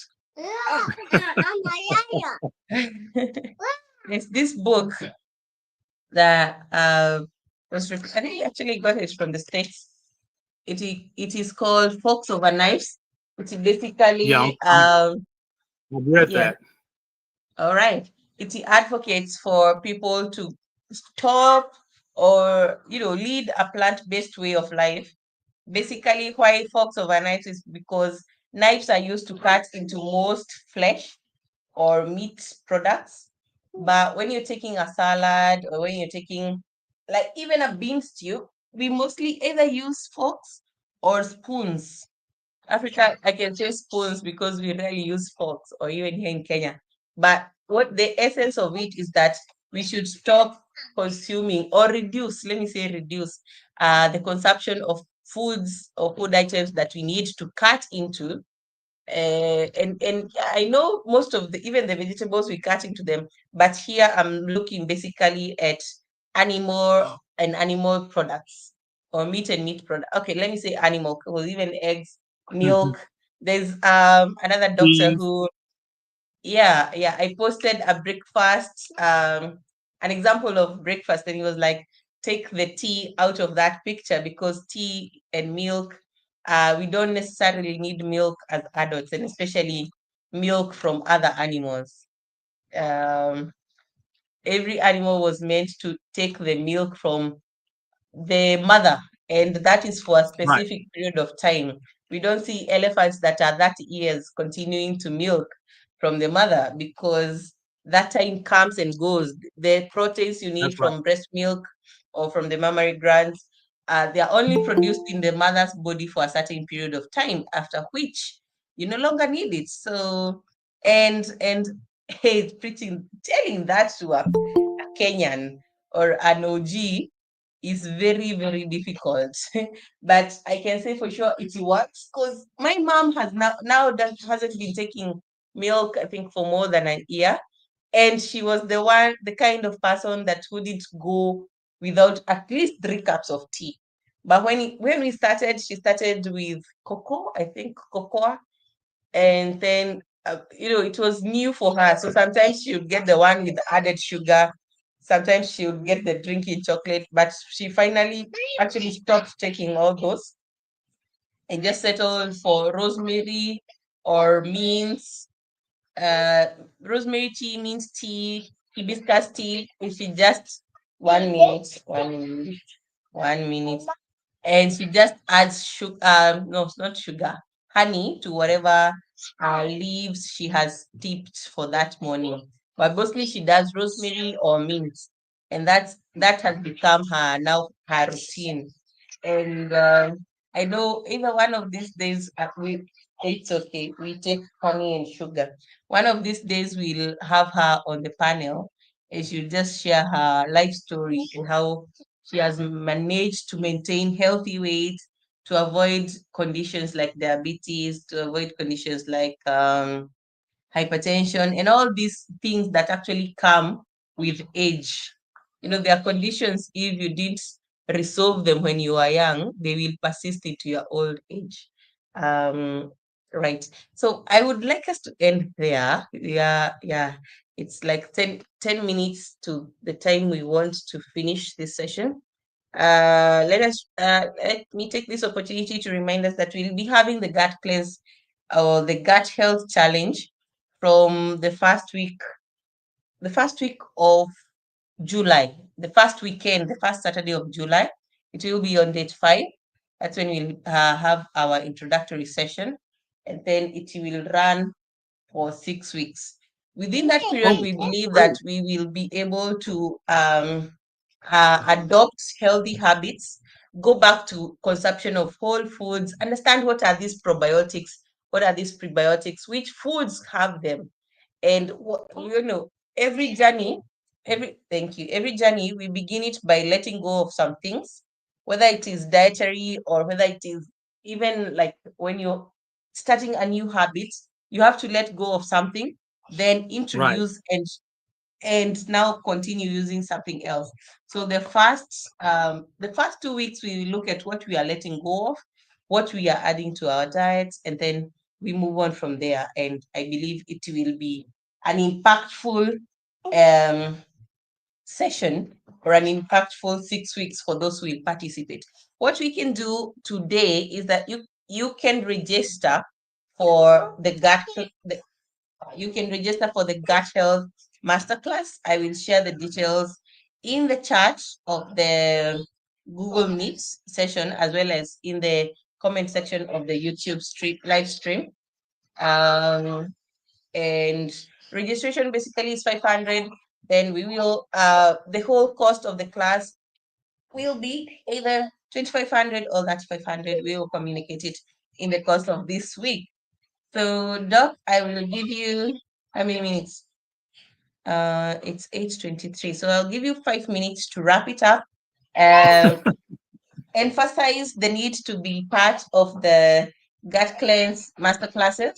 There's this book that I think I actually got it from the States. It is called Forks Over Knives. It's Yeah, basically I've read yeah, that. all right. It advocates for people to stop or lead a plant-based way of life. Basically, why forks over knives is because knives are used to cut into most flesh or meat products. But when you're taking a salad or when you're taking like even a bean stew, we mostly either use forks or spoons. Africa, I can say spoons because we rarely use forks, or even here in Kenya. But what the essence of it is that we should stop consuming or reduce, let me say reduce, the consumption of foods or food items that we need to cut into, and I know most of the even the vegetables we cut into them, but here I'm looking basically at animal products or meat and meat product. Okay, let me say animal, because even eggs, Mhm. milk. There's another doctor Cheese. who, yeah, I posted a breakfast, an example of breakfast, and he was like, take the tea out of that picture because tea and milk, we don't necessarily need milk as adults, and especially milk from other animals. Um, every animal was meant to take the milk from the mother, and that is for a Right. specific period of time. We don't see elephants that are that years continuing to milk from the mother, because that time comes and goes. The proteins you need That's right. from breast milk or from the mammary glands, they are only produced in the mother's body for a certain period of time, after which you no longer need it. So, and hey, pretty telling that to a Kenyan or an OG is very, very difficult. But I can say for sure it works, because my mom has now that hasn't been taking milk, I think, for more than an year. And she was the kind of person that wouldn't go without at least 3 cups of tea. But when we started, she started with cocoa, I think cocoa, and then it was new for her. So sometimes she would get the one with added sugar, sometimes she would get the drinking chocolate, but she finally actually stopped taking all those and just settled for rosemary or mint, uh rosemary tea, mint tea, hibiscus tea. If she just 1 minute, 1 minute, 1 minute, and she just adds sugar, no, it's not sugar, honey, to whatever leaves she has dipped for that morning. But mostly she does rosemary or mint, and that has become her routine. And I know either one of these days, it's okay, we take honey and sugar. One of these days we'll have her on the panel, and she'll just share her life story and how she has managed to maintain healthy weight, to avoid conditions like diabetes, to avoid conditions like hypertension, and all these things that actually come with age. There are conditions, if you didn't resolve them when you are young, they will persist into your old age. Right. So I would like us to end there. Yeah, yeah. It's like 10 minutes to the time we want to finish this session. Let me take this opportunity to remind us that we'll be having the gut cleanse or the gut health challenge from the first week of July, the first weekend, the first Saturday of July. It will be on date 5. That's when we'll have our introductory session, and then it will run for 6 weeks. Within that period, Oh, we believe that great. we will be able to adopt healthy habits, go back to consumption of whole foods, understand what are these probiotics, what are these prebiotics, which foods have them, and every journey, every journey, we begin it by letting go of some things, whether it is dietary or whether it is even like when you're starting a new habit, you have to let go of something, then Right. introduce and now continue using something else. So the first 2 weeks, we look at what we are letting go of, what we are adding to our diets, and then we move on from there. And I believe it will be an impactful um, session, or an impactful 6 weeks for those who will participate. What we can do today is that you can register for the gut health masterclass. I will share the details in the chat of the Google Meet session, as well as in the comment section of the YouTube live stream. Um, and registration basically is 500. Then we will the whole cost of the class will be either 2,500 or that's 500. We will communicate it in the course of this week. So, Doc, I will give you how many minutes? It's 8:23. So I'll give you 5 minutes to wrap it up. Um, Emphasize the need to be part of the gut cleanse masterclasses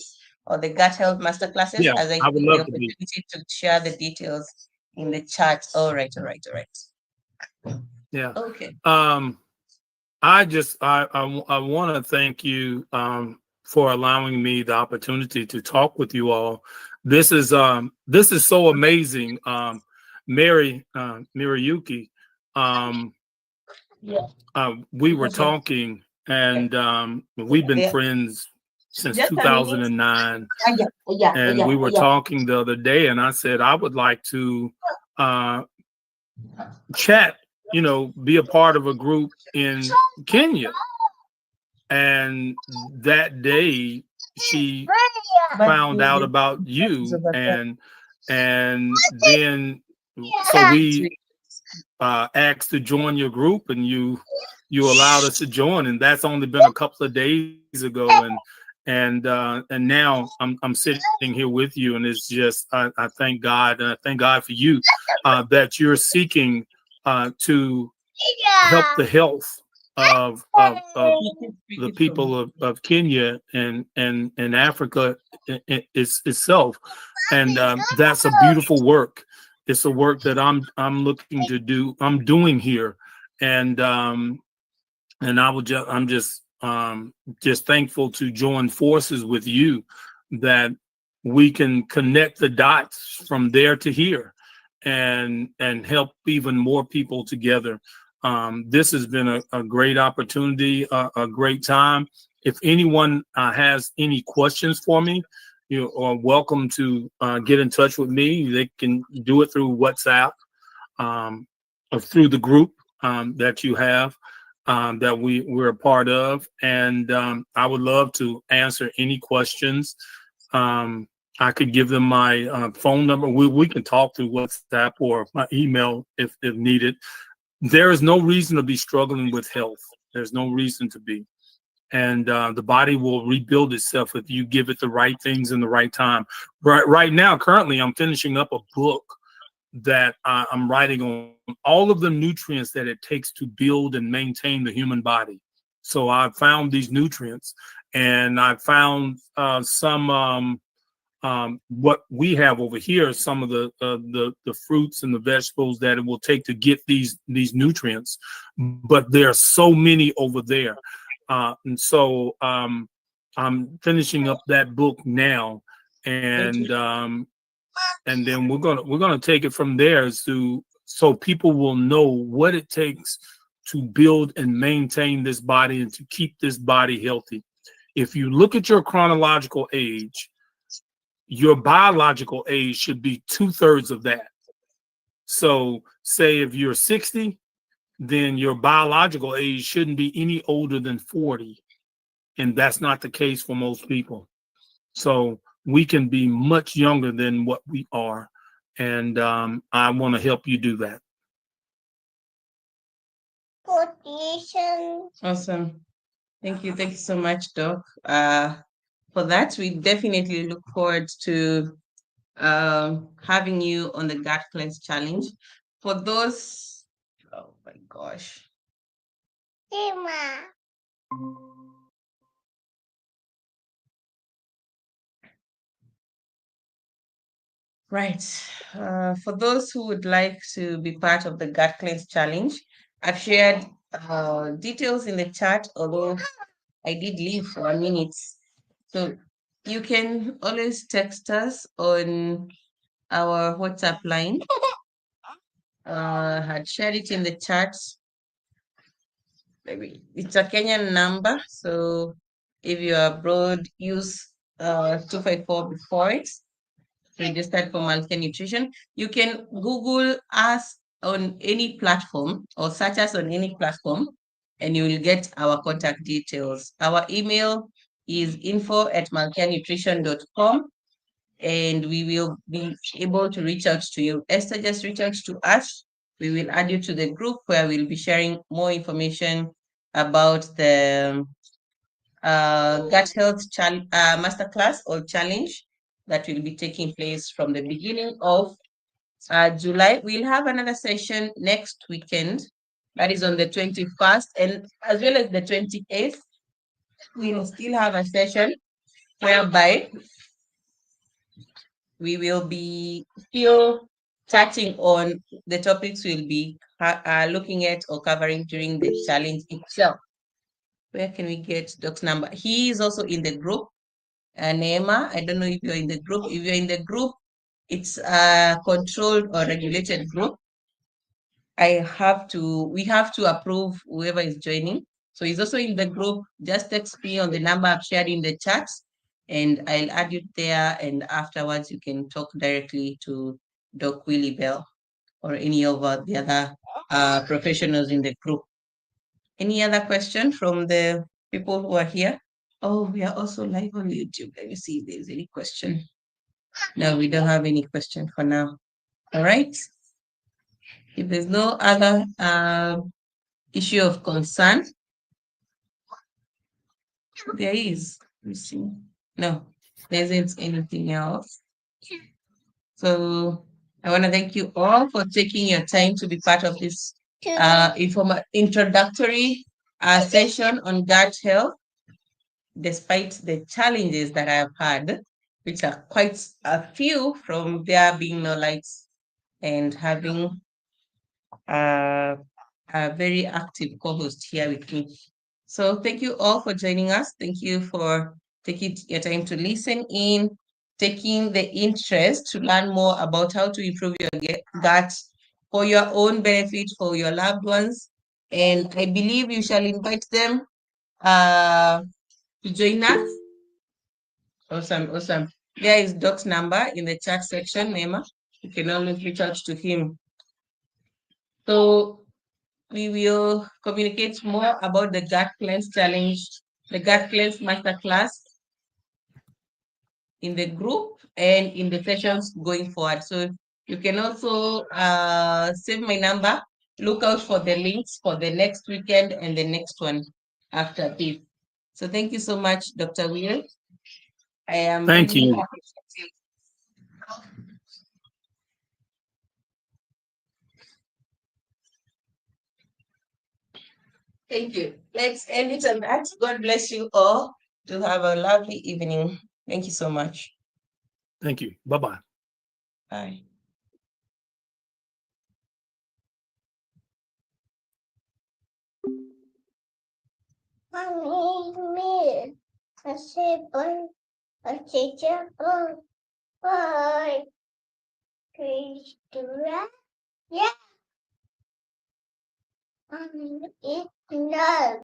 or the gut health masterclasses, Yeah, as I I would give you the love to be. opportunity to share the details in the chat. All right, all right, all right. Yeah. Okay. I want to thank you for allowing me the opportunity to talk with you all. This is so amazing. Mary Yuki, Yeah. we were talking, and we've been Yeah. friends since Just a minute. 2009. Yeah, yeah, And yeah, we were yeah. talking the other day, and I said I would like to uh, chat, be a part of a group in Kenya. And that day, she found out about you, and then so we asked to join your group, and you allowed us to join, and that's only been a couple of days ago, and now I'm sitting here with you, and it's just I thank God, and I thank God for you, that you're seeking to help the health of the people of Kenya and Africa itself, and that's a beautiful work. It's a work that I'm looking to do. I'm doing here, and I'm just thankful to join forces with you, that we can connect the dots from there to here, and help even more people together. This has been a great opportunity, a great time. If anyone has any questions for me, you are welcome to get in touch with me. They can do it through WhatsApp, or through the group that you have, that we're a part of. And I would love to answer any questions. I could give them my phone number. We can talk through WhatsApp or my email if needed. There is no reason to be struggling with health. There's no reason to be. And the body will rebuild itself if you give it the right things in the right time. Right now, currently, I'm finishing up a book that I'm writing on all of the nutrients that it takes to build and maintain the human body. So I found these nutrients, and I found some what we have over here, some of the fruits and the vegetables that it will take to get these nutrients, but there are so many over there, and so I'm finishing up that book now, and then we're gonna take it from there, so people will know what it takes to build and maintain this body and to keep this body healthy. If you look at your chronological age, your biological age should be 2/3 of that. So say if you're 60, then your biological age shouldn't be any older than 40. And that's not the case for most people. So we can be much younger than what we are. And I want to help you do that. Awesome. Thank you. Thank you so much, Doc. For that, we definitely look forward to having you on the Gut Cleanse Challenge. For those, oh my gosh. Right. For those who would like to be part of the Gut Cleanse Challenge, I've shared details in the chat, although I did leave for a minute. So you can always text us on our WhatsApp line. Had shared it in the chat. Maybe it's a Kenyan number. So if you're abroad, use 254 before it. Registered for Malkia Nutrition. You can Google us on any platform or search us on any platform, and you will get our contact details. Our email is info@malkianutrition.com, and we will be able to reach out to you. Esther, just reach out to us. We will add you to the group where we'll be sharing more information about the Gut Health Masterclass or Challenge that will be taking place from the beginning of July. We'll have another session next weekend, that is on the 21st, and as well as the 28th. We will still have a session whereby we will be still touching on the topics we'll be looking at or covering during the challenge itself. Where can we get Doc's number? He is also in the group. Neema, I don't know if you're in the group. If you're in the group, it's a controlled or regulated group. We have to approve whoever is joining. So he's also in the group. Just text me on the number I've shared in the chat, and I'll add you there. And afterwards, you can talk directly to Doc Willie Bell. or any of the other professionals in the group. Any other question from the people who are here? Oh, we are also live on YouTube. Let me see if there's any question. No, we don't have any question for now. All right. If there's no other issue of concern, there is. Let me see. No, there isn't anything else. So I want to thank you all for taking your time to be part of this introductory session on gut health, despite the challenges that I've had, which are quite a few, from there being no lights and having a very active co-host here with me. So thank you all for joining us. Thank you for taking your time to listen in, taking the interest to learn more about how to improve your gut for your own benefit, for your loved ones. And I believe you shall invite them to join us. Awesome, awesome. There is Doc's number in the chat section, Nema. You can always reach out to him. So we will communicate more about the Gut Cleanse Challenge, the Gut Cleanse Masterclass in the group and in the sessions going forward. So you can also save my number, look out for the links for the next weekend and the next one after this. So thank you so much, Dr. Will. I am Thank you. Thank you. Let's end it on that. God bless you all. To have a lovely evening. Thank you so much. Thank you. Bye-bye. Bye. Mommy, I said bye. I teacher bye. Bye. Please do that. Yeah. Mommy, no.